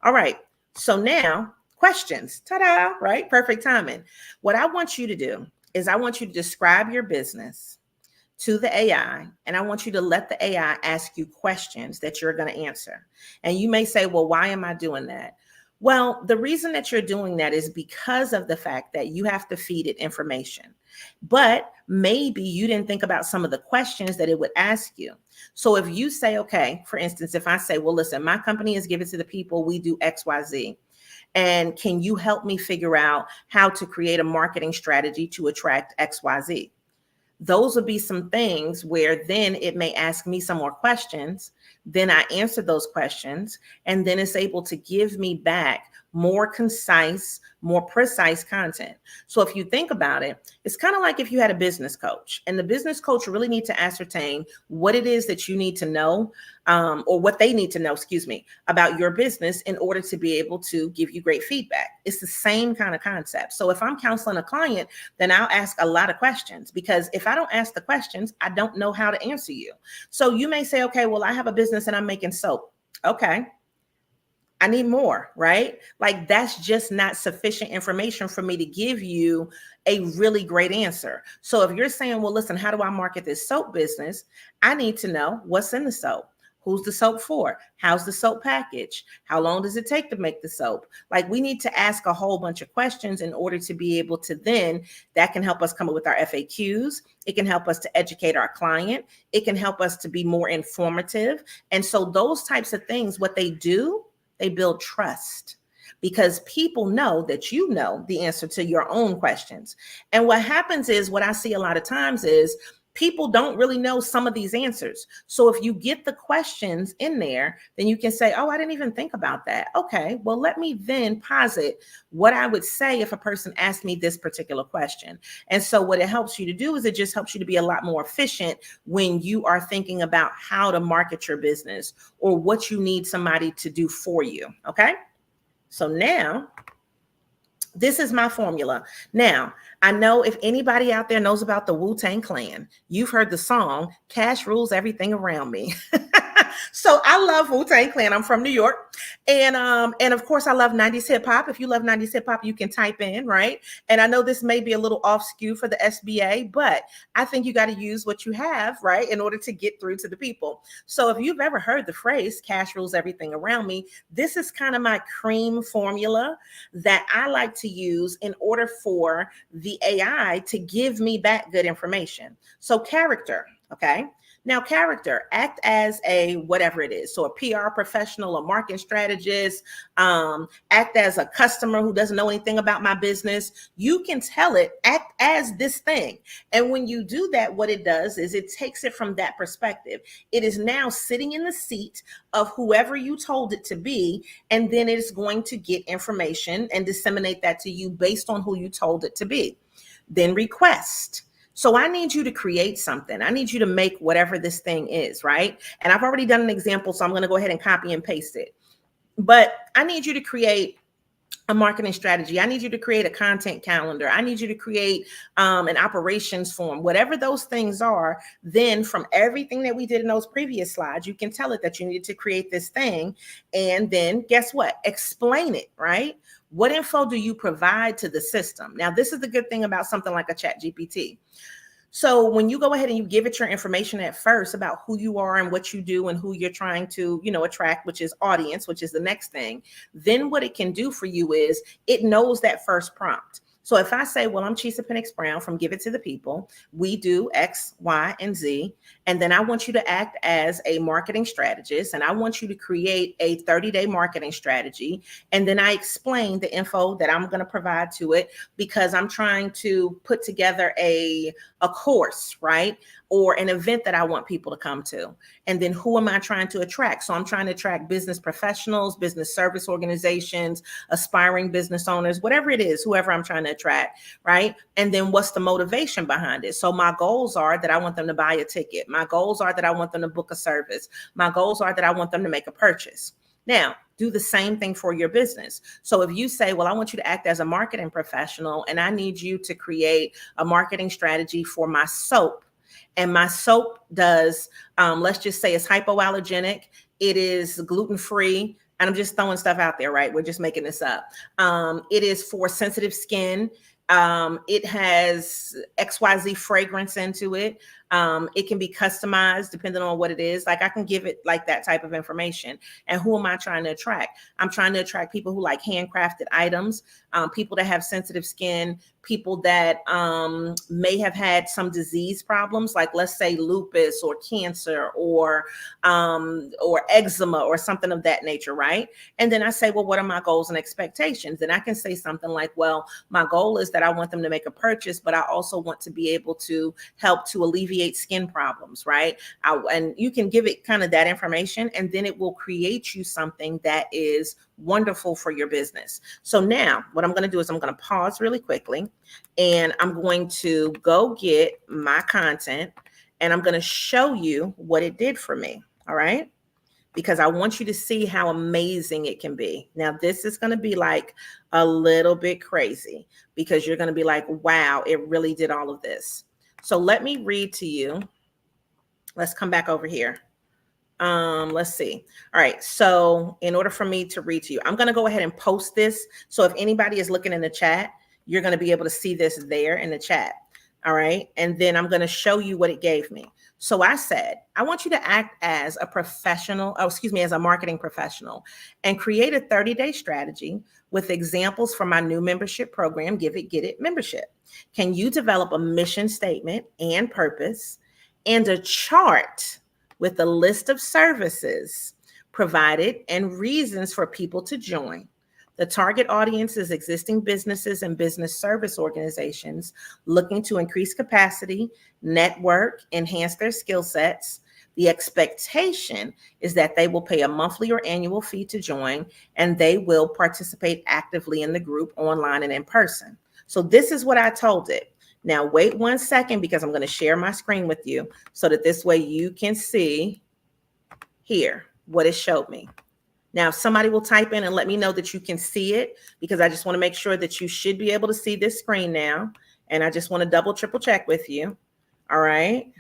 All right. So now questions, ta-da, right? Perfect timing. What I want you to do is I want you to describe your business to the AI, and I want you to let the AI ask you questions that you're going to answer. And you may say, well, why am I doing that? Well, the reason that you're doing that is because of the fact that you have to feed it information. But maybe you didn't think about some of the questions that it would ask you. So if you say, okay, for instance, if I say, well, listen, my company is given to the people, we do XYZ. And can you help me figure out how to create a marketing strategy to attract XYZ? Those would be some things where then it may ask me some more questions. Then I answer those questions, and then it's able to give me back more concise, more precise content. So if you think about it, it's kind of like if you had a business coach, and the business coach really need to ascertain what it is that you need to know, or what they need to know, about your business in order to be able to give you great feedback. It's the same kind of concept. So if I'm counseling a client, then I'll ask a lot of questions, because if I don't ask the questions, I don't know how to answer you. So you may say, okay, well, I have a business and I'm making soap. Okay. I need more, right? Like that's just not sufficient information for me to give you a really great answer. So if you're saying, well, listen, how do I market this soap business? I need to know what's in the soap. Who's the soap for? How's the soap packaged? How long does it take to make the soap? Like we need to ask a whole bunch of questions in order to be able to then, that can help us come up with our FAQs. It can help us to educate our client. It can help us to be more informative. And so those types of things, what they do, they build trust, because people know that you know the answer to your own questions. And what happens is, what I see a lot of times is people don't really know some of these answers. So if you get the questions in there, then you can say, oh, I didn't even think about that. Okay, well, let me then posit what I would say if a person asked me this particular question. And so what it helps you to do is it just helps you to be a lot more efficient when you are thinking about how to market your business or what you need somebody to do for you. Okay, so now this is my formula. Now, I know if anybody out there knows about the Wu-Tang Clan, you've heard the song, Cash Rules Everything Around Me. So I love Wu-Tang Clan. I'm from New York. And of course, I love 90s hip hop. If you love 90s hip hop, you can type in, right? And I know this may be a little off skew for the SBA, but I think you got to use what you have, right, in order to get through to the people. So if you've ever heard the phrase, cash rules everything around me, this is kind of my cream formula that I like to use in order for the AI to give me back good information. So character, okay? Now, character, act as a whatever it is. So a PR professional, a marketing strategist, act as a customer who doesn't know anything about my business. You can tell it, act as this thing. And when you do that, what it does is it takes it from that perspective. It is now sitting in the seat of whoever you told it to be, and then it is going to get information and disseminate that to you based on who you told it to be. Then request. So I need you to create something. I need you to make whatever this thing is, right? And I've already done an example, so I'm going to go ahead and copy and paste it. But I need you to create a marketing strategy. I need you to create a content calendar. I need you to create an operations form, whatever those things are. Then from everything that we did in those previous slides, you can tell it that you need to create this thing. And then guess what? Explain it, right? What info do you provide to the system? Now, this is the good thing about something like a ChatGPT. So when you go ahead and you give it your information at first about who you are and what you do and who you're trying to, attract, which is audience, which is the next thing, then what it can do for you is it knows that first prompt. So if I say, well, I'm Chisa Pennix-Brown from Give It to the People, we do X, Y, and Z. And then I want you to act as a marketing strategist, and I want you to create a 30-day marketing strategy. And then I explain the info that I'm going to provide to it, because I'm trying to put together a course, right? Or an event that I want people to come to. And then who am I trying to attract? So I'm trying to attract business professionals, business service organizations, aspiring business owners, whatever it is, whoever I'm trying to attract, right? And then what's the motivation behind it? So my goals are that I want them to buy a ticket. My goals are that I want them to book a service. My goals are that I want them to make a purchase. Now, do the same thing for your business. So if you say, well, I want you to act as a marketing professional, and I need you to create a marketing strategy for my soap. And my soap does, let's just say it's hypoallergenic. It is gluten-free. And I'm just throwing stuff out there, right? We're just making this up. It is for sensitive skin. It has XYZ fragrance into it. It can be customized depending on what it is. Like I can give it like that type of information. And who am I trying to attract? I'm trying to attract people who like handcrafted items, people that have sensitive skin, people that may have had some disease problems, like let's say lupus or cancer or eczema or something of that nature, right? And then I say, well, what are my goals and expectations? And I can say something like, well, my goal is that I want them to make a purchase, but I also want to be able to help to alleviate skin problems, right? And you can give it kind of that information, and then it will create you something that is wonderful for your business. So now what I'm going to do is I'm going to pause really quickly, and I'm going to go get my content, and I'm going to show you what it did for me. All right. Because I want you to see how amazing it can be. Now, this is going to be like a little bit crazy, because you're going to be like, wow, it really did all of this. So let me read to you. Let's come back over here. Let's see. All right. So in order for me to read to you, I'm going to go ahead and post this. So if anybody is looking in the chat, you're going to be able to see this there in the chat. All right. And then I'm going to show you what it gave me. So I said, I want you to act as a professional, as a marketing professional, and create a 30-day strategy with examples from my new membership program, Give It, Get It membership. Can you develop a mission statement and purpose and a chart with a list of services provided and reasons for people to join? The target audience is existing businesses and business service organizations looking to increase capacity, network, enhance their skill sets. The expectation is that they will pay a monthly or annual fee to join, and they will participate actively in the group online and in person. So this is what I told it. Now, wait 1 second, because I'm going to share my screen with you so that this way you can see here what it showed me. Now, if somebody will type in and let me know that you can see it, because I just want to make sure that you should be able to see this screen now. And I just want to double, triple check with you. All right.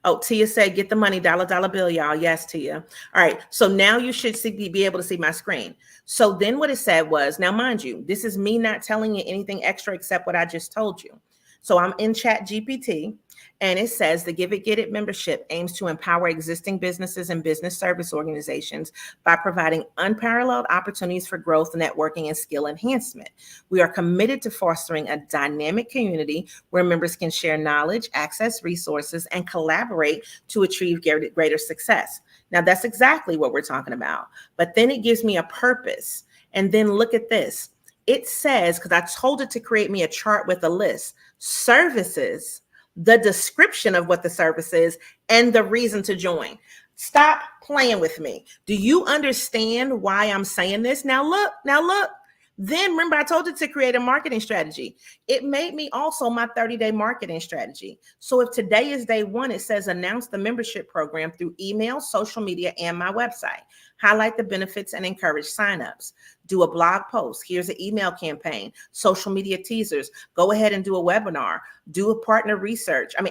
Oh, Tia said, get the money, dollar bill, y'all. Yes, Tia. All right. So now you should be able to see my screen. So then what it said was, now mind you, this is me not telling you anything extra except what I just told you. So I'm in Chat GPT, and it says the Give It, Get It membership aims to empower existing businesses and business service organizations by providing unparalleled opportunities for growth, networking, and skill enhancement. We are committed to fostering a dynamic community where members can share knowledge, access resources, and collaborate to achieve greater success. Now, that's exactly what we're talking about. But then it gives me a purpose. And then look at this. It says, because I told it to create me a chart with a list, services, the description of what the service is, and the reason to join. Stop playing with me. Do you understand why I'm saying this? Now look. Then remember, I told you to create a marketing strategy. It made me also my 30-day marketing strategy. So if today is day one, it says announce the membership program through email, social media, and my website. Highlight the benefits and encourage signups. Do a blog post. Here's an email campaign, social media teasers. Go ahead and do a webinar. Do a partner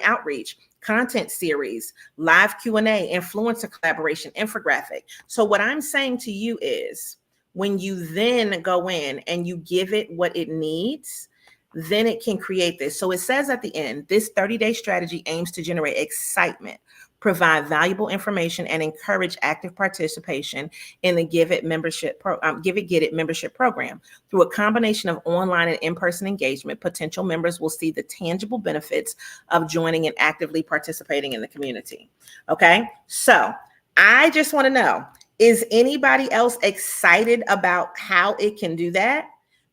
outreach, content series, live Q&A, influencer collaboration, infographic. So what I'm saying to you is, when you then go in and you give it what it needs, then it can create this. So it says at the end, this 30-day strategy aims to generate excitement, provide valuable information, and encourage active participation in the Give It Get It membership program. Through a combination of online and in-person engagement, potential members will see the tangible benefits of joining and actively participating in the community. Okay, so I just want to know, is anybody else excited about how it can do that?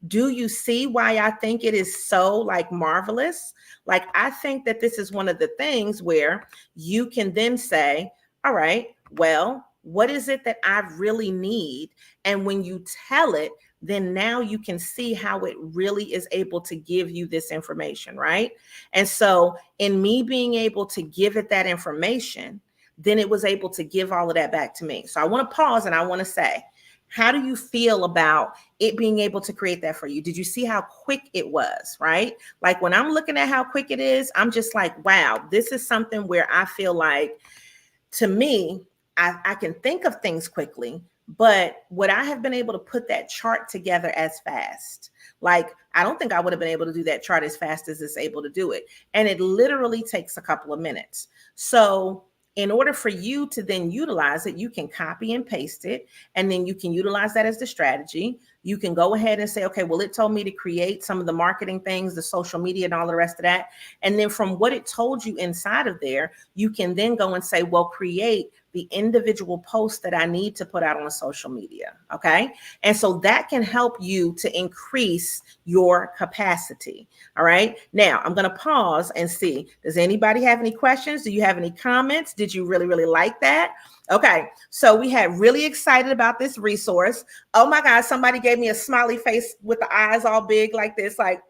Do you see why I think it is so like marvelous? Like, I think that this is one of the things where you can then say, all right, well, what is it that I really need? And when you tell it, then now you can see how it really is able to give you this information, right? And so in me being able to give it that information, then it was able to give all of that back to me. So I want to pause and I want to say, how do you feel about it being able to create that for you? Did you see how quick it was, right? Like when I'm looking at how quick it is, I'm just like, wow, this is something where I feel like, to me, I can think of things quickly, but would I have been able to put that chart together as fast? Like, I don't think I would have been able to do that chart as fast as it's able to do it. And it literally takes a couple of minutes. So in order for you to then utilize it, you can copy and paste it, and then you can utilize that as the strategy. You can go ahead and say, okay, well, it told me to create some of the marketing things, the social media and all the rest of that. And then from what it told you inside of there, you can then go and say, well, create the individual posts that I need to put out on social media. Okay. And so that can help you to increase your capacity. All right. Now I'm going to pause and see, does anybody have any questions? Do you have any comments? Did you really, really like that? Okay. So we had really excited about this resource. Oh my God. Somebody gave me a smiley face with the eyes all big like this. Like,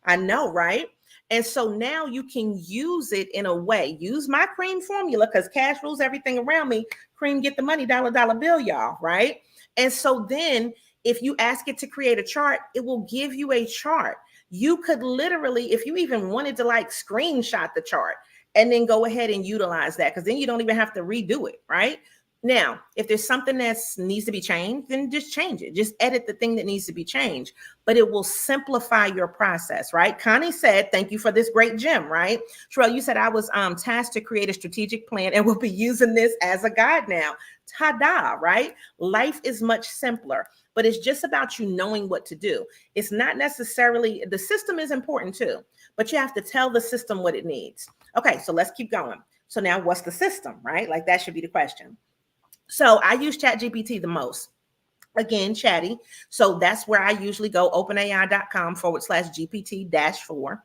I know, right? And so now you can use it in a way, use my cream formula, because cash rules everything around me. Cream, get the money, dollar, dollar bill, y'all, right? And so then if you ask it to create a chart, it will give you a chart. You could literally, if you even wanted to like screenshot the chart and then go ahead and utilize that, because then you don't even have to redo it, right? Now, if there's something that needs to be changed, then just change it. Just edit the thing that needs to be changed, but it will simplify your process, right? Connie said, thank you for this great gem, right? Sherelle, you said I was tasked to create a strategic plan and will be using this as a guide now. Ta-da, right? Life is much simpler, but it's just about you knowing what to do. It's not necessarily, the system is important too, but you have to tell the system what it needs. Okay, so let's keep going. So now what's the system, right? Like that should be the question. So I use ChatGPT the most. Again, chatty. So that's where I usually go, openai.com/GPT-4.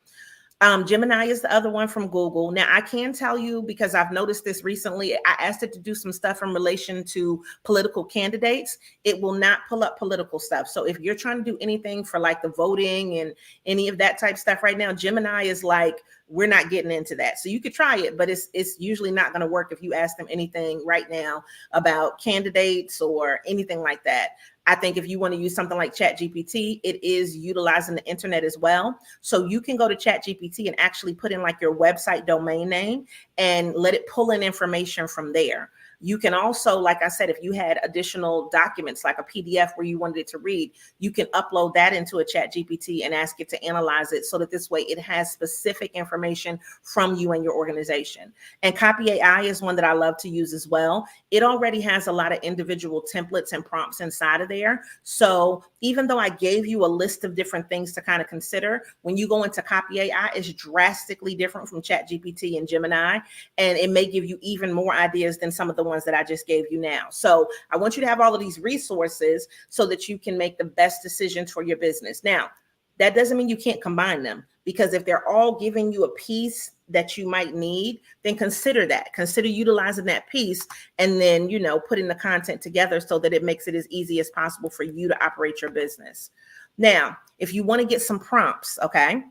Gemini is the other one from Google. Now, I can tell you, because I've noticed this recently, I asked it to do some stuff in relation to political candidates. It will not pull up political stuff. So if you're trying to do anything for like the voting and any of that type stuff right now, Gemini is like, we're not getting into that. So you could try it, but it's usually not going to work if you ask them anything right now about candidates or anything like that. I think if you want to use something like ChatGPT, it is utilizing the internet as well. So you can go to ChatGPT and actually put in like your website domain name and let it pull in information from there. You can also, like I said, if you had additional documents like a PDF where you wanted it to read, you can upload that into a ChatGPT and ask it to analyze it so that this way it has specific information from you and your organization. And Copy AI is one that I love to use as well. It already has a lot of individual templates and prompts inside of there. So even though I gave you a list of different things to kind of consider, when you go into Copy AI, it's drastically different from ChatGPT and Gemini, and it may give you even more ideas than some of the ones that I just gave you now. So I want you to have all of these resources so that you can make the best decisions for your business. Now, that doesn't mean you can't combine them, because if they're all giving you a piece that you might need, then consider that. Consider utilizing that piece and then, putting the content together so that it makes it as easy as possible for you to operate your business. Now, if you want to get some prompts, okay?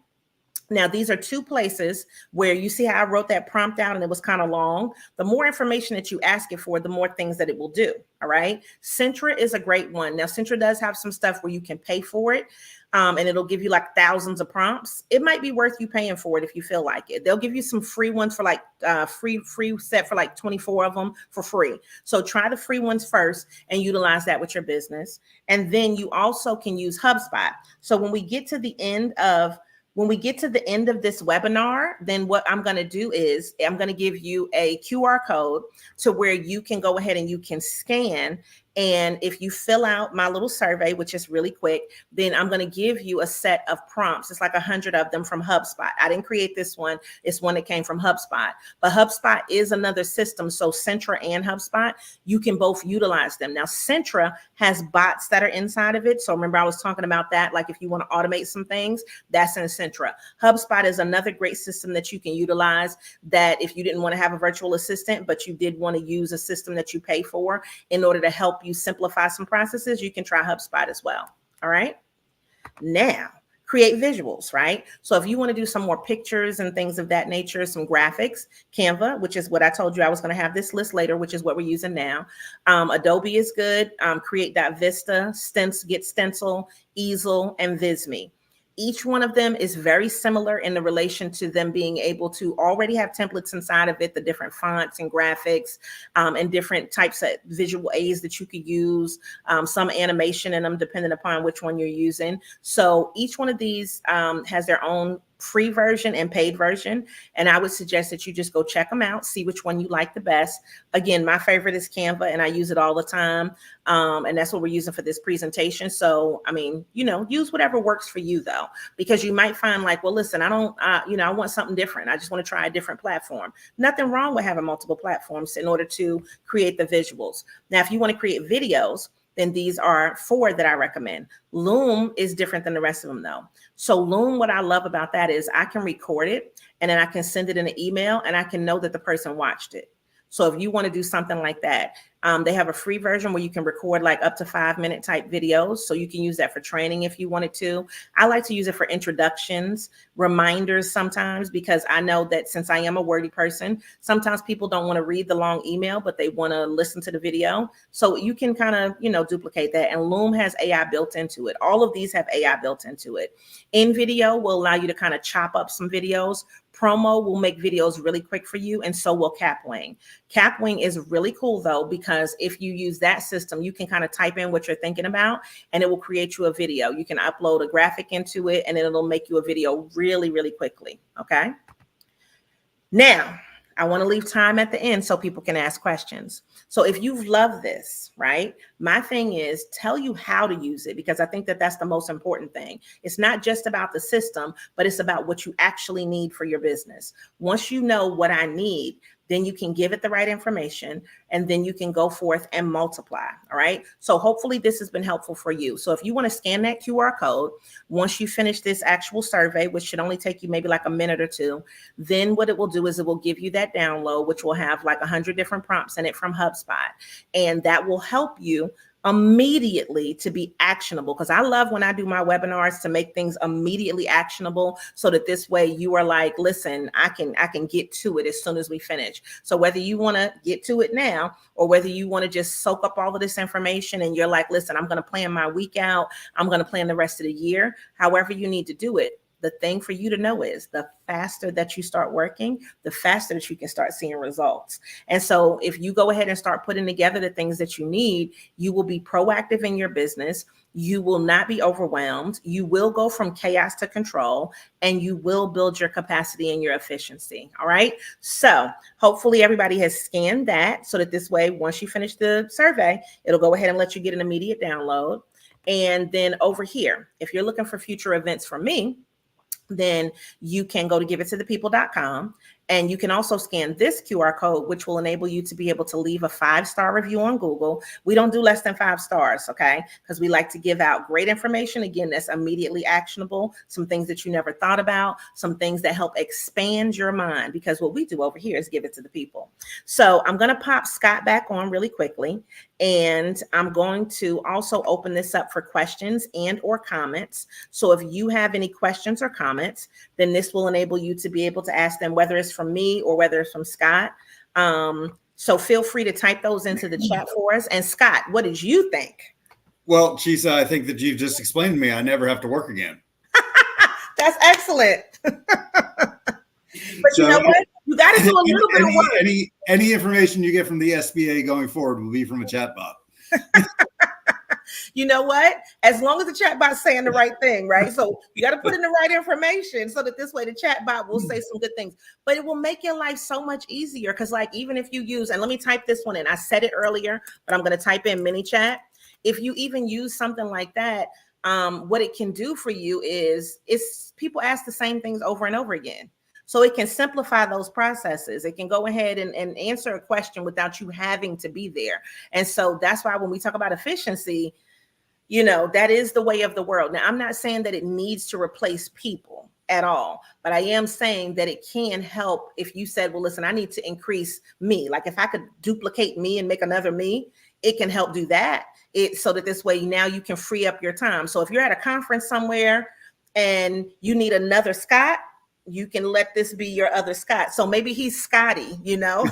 Now, these are two places where you see how I wrote that prompt out and it was kind of long. The more information that you ask it for, the more things that it will do. All right. Centra is a great one. Now, Centra does have some stuff where you can pay for it, and it'll give you like thousands of prompts. It might be worth you paying for it if you feel like it. They'll give you some free ones for like free set for like 24 of them for free. So try the free ones first and utilize that with your business. And then you also can use HubSpot. So when we get to the end of When we get to the end of this webinar, then what I'm going to do is I'm going to give you a QR code to where you can go ahead and you can scan. And if you fill out my little survey, which is really quick, then I'm going to give you a set of prompts. It's like 100 of them from HubSpot. I didn't create this one. It's one that came from HubSpot. But HubSpot is another system. So Centra and HubSpot, you can both utilize them. Now, Centra has bots that are inside of it. So remember, I was talking about that. Like if you want to automate some things, that's in Centra. HubSpot is another great system that you can utilize, that if you didn't want to have a virtual assistant, but you did want to use a system that you pay for in order to help you simplify some processes, you can try HubSpot as well. All right. Now, create visuals, right? So if you want to do some more pictures and things of that nature, some graphics, Canva, which is what I told you I was going to have this list later, which is what we're using now. Adobe is good. Create.vista, Get Stencil, Easel, and Visme. Each one of them is very similar in the relation to them being able to already have templates inside of it, the different fonts and graphics, and different types of visual aids that you could use, some animation in them depending upon which one you're using. So each one of these has their own free version and paid version. And I would suggest that you just go check them out, see which one you like the best. Again, my favorite is Canva, and I use it all the time. And that's what we're using for this presentation. So, I mean, use whatever works for you though, because you might find like, well, listen, I don't, I want something different. I just want to try a different platform. Nothing wrong with having multiple platforms in order to create the visuals. Now, if you want to create videos, then these are 4 that I recommend. Loom is different than the rest of them though. So Loom, what I love about that is I can record it and then I can send it in an email and I can know that the person watched it. So if you want to do something like that, they have a free version where you can record like up to 5-minute type videos. So you can use that for training if you wanted to. I like to use it for introductions, reminders sometimes, because I know that since I am a wordy person, sometimes people don't want to read the long email, but they want to listen to the video. So you can kind of, duplicate that. And Loom has AI built into it. All of these have AI built into it. InVideo will allow you to kind of chop up some videos. Promo will make videos really quick for you, and so will Capwing. Capwing is really cool though, because if you use that system, you can kind of type in what you're thinking about and it will create you a video. You can upload a graphic into it and it'll make you a video really, really quickly. Okay. Now, I want to leave time at the end so people can ask questions. So if you've loved this, right, my thing is tell you how to use it, because I think that that's the most important thing. It's not just about the system, but it's about what you actually need for your business. Once you know what I need, then you can give it the right information and then you can go forth and multiply. All right. So hopefully this has been helpful for you. So if you want to scan that QR code, once you finish this actual survey, which should only take you maybe like a minute or 2, then what it will do is it will give you that download, which will have like 100 different prompts in it from HubSpot. And that will help you immediately to be actionable, because I love when I do my webinars to make things immediately actionable, so that this way you are like, listen, I can get to it as soon as we finish. So whether you want to get to it now or whether you want to just soak up all of this information and you're like, listen, I'm going to plan my week out, I'm going to plan the rest of the year, however you need to do it. The thing for you to know is the faster that you start working, the faster that you can start seeing results. And so if you go ahead and start putting together the things that you need, you will be proactive in your business. You will not be overwhelmed. You will go from chaos to control, and you will build your capacity and your efficiency. All right. So hopefully everybody has scanned that, so that this way, once you finish the survey, it'll go ahead and let you get an immediate download. And then over here, if you're looking for future events from me, then you can go to giveittothepeople.com, and you can also scan this QR code, which will enable you to be able to leave a 5-star review on Google. We don't do less than 5 stars, okay? Because we like to give out great information, again, that's immediately actionable, some things that you never thought about, some things that help expand your mind, because what we do over here is give it to the people. So I'm going to pop Scott back on really quickly, and I'm going to also open this up for questions and or comments. So if you have any questions or comments, then this will enable you to be able to ask them, whether it's from me or whether it's from Scott. So feel free to type those into the chat for us. And Scott, what did you think? Well, Chisa, I think that you've just explained to me I never have to work again. That's excellent. But so, you know what? You got to do a little bit of work. Any information you get from the SBA going forward will be from a chatbot. You know what? As long as the chatbot's saying the right thing, right? So you got to put in the right information so that this way the chatbot will say some good things. But it will make your life so much easier because, like, even if you use, and let me type this one in. I said it earlier, but I'm going to type in mini chat. If you even use something like that, what it can do for you is people ask the same things over and over again. So it can simplify those processes. It can go ahead and answer a question without you having to be there. And so that's why when we talk about efficiency, you know, that is the way of the world. Now, I'm not saying that it needs to replace people at all, but I am saying that it can help if you said, well, listen, I need to increase me. Like if I could duplicate me and make another me, it can help do that. So that this way now you can free up your time. So if you're at a conference somewhere and you need another Scott, you can let this be your other Scott. So maybe he's Scotty, you know?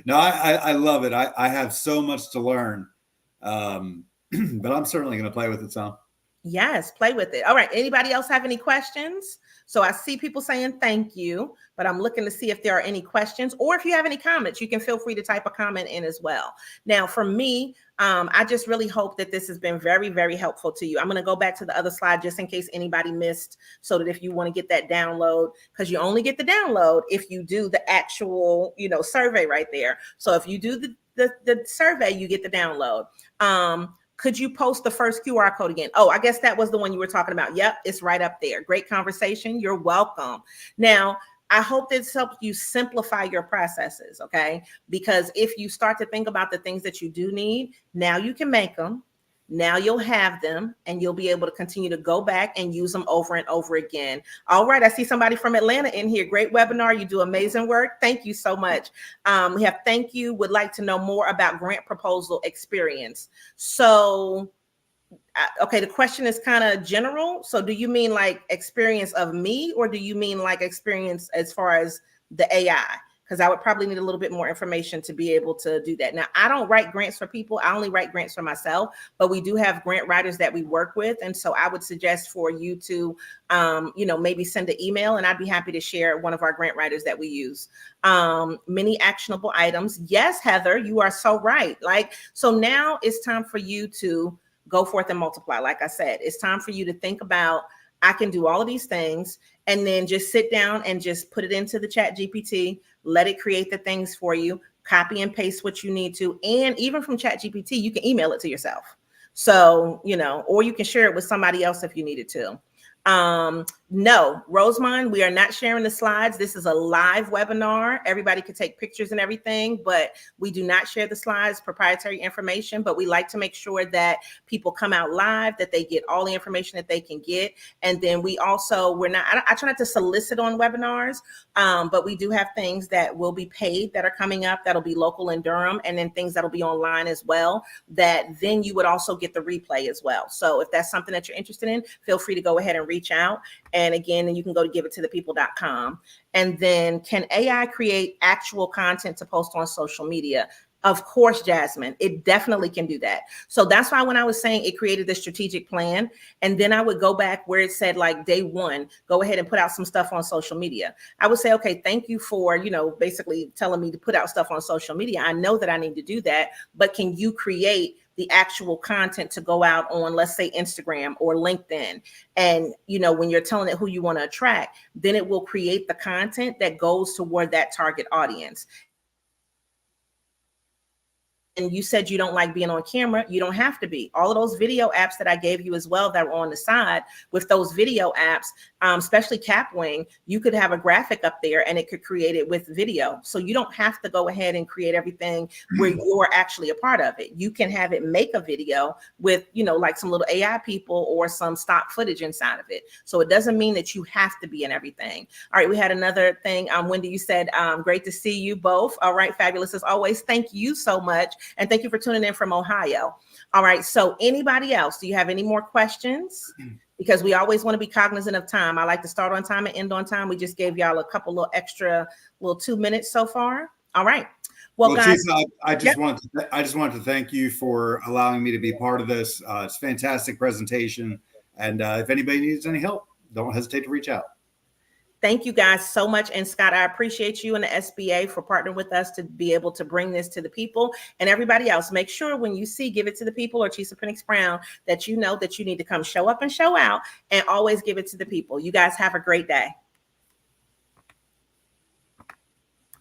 No, I love it. I have so much to learn. But I'm certainly going to play with it some. Yes, play with it. All right. Anybody else have any questions? So I see people saying thank you, but I'm looking to see if there are any questions, or if you have any comments, you can feel free to type a comment in as well. Now, for me, I just really hope that this has been very, very helpful to you. I'm going to go back to the other slide just in case anybody missed, so that if you want to get that download, because you only get the download if you do the actual, you know, survey right there. So if you do the survey, you get the download. Could you post the first QR code again? Oh, I guess that was the one you were talking about. Yep, it's right up there. Great conversation. You're welcome. Now, I hope this helps you simplify your processes, okay? Because if you start to think about the things that you do need, now you can make them. Now you'll have them and you'll be able to continue to go back and use them over and over again. All right. I see somebody from Atlanta in here. Great webinar. You do amazing work. Thank you so much. We have thank you. Would like to know more about grant proposal experience. So, okay. The question is kind of general. So do you mean like experience of me, or do you mean like experience as far as the AI? Because I would probably need a little bit more information to be able to do that. Now, I don't write grants for people. I only write grants for myself, but we do have grant writers that we work with. And so I would suggest for you to, you know, maybe send an email, and I'd be happy to share one of our grant writers that we use. Many actionable items. Yes, Heather, you are so right. Like, so now it's time for you to go forth and multiply. Like I said, it's time for you to think about, I can do all of these things, and then just sit down and just put it into the chat GPT, let it create the things for you, copy and paste what you need to. And even from chat GPT, you can email it to yourself. So, you know, or you can share it with somebody else if you needed to. No, Rosemond, we are not sharing the slides. This is a live webinar. Everybody can take pictures and everything, but we do not share the slides, proprietary information, but we like to make sure that people come out live, that they get all the information that they can get. And then we also, I try not to solicit on webinars, but we do have things that will be paid that are coming up that'll be local in Durham, and then things that'll be online as well, that then you would also get the replay as well. So if that's something that you're interested in, feel free to go ahead and reach out. And again, then you can go to giveit-to-the-people.com. And then, can AI create actual content to post on social media? Of course, Jasmine, it definitely can do that. So that's why when I was saying it created the strategic plan, and then I would go back where it said like day one, go ahead and put out some stuff on social media. I would say, okay, thank you for, you know, basically telling me to put out stuff on social media. I know that I need to do that, but can you create the actual content to go out on, let's say, Instagram or LinkedIn? And, you know, when you're telling it who you want to attract, then it will create the content that goes toward that target audience. And you said you don't like being on camera. You don't have to be. All of those video apps that I gave you as well that were on the side, with those video apps, especially Capwing, you could have a graphic up there and it could create it with video. So you don't have to go ahead and create everything where you're actually a part of it. You can have it make a video with, you know, like some little AI people or some stock footage inside of it. So it doesn't mean that you have to be in everything. All right, we had another thing. Wendy, you said, great to see you both. All right, fabulous as always. Thank you so much. And thank you for tuning in from Ohio. All right. So anybody else, do you have any more questions? Because we always want to be cognizant of time. I like to start on time and end on time. We just gave y'all a couple little extra 2 minutes so far. All right. Well, guys, Chisa, I just wanted to thank you for allowing me to be part of this. It's a fantastic presentation. And if anybody needs any help, don't hesitate to reach out. Thank you guys so much. And Scott, I appreciate you and the SBA for partnering with us to be able to bring this to the people. And everybody else, make sure when you see Give It to the People or Chisa Pennix-Brown that you know that you need to come show up and show out and always give it to the people. You guys have a great day.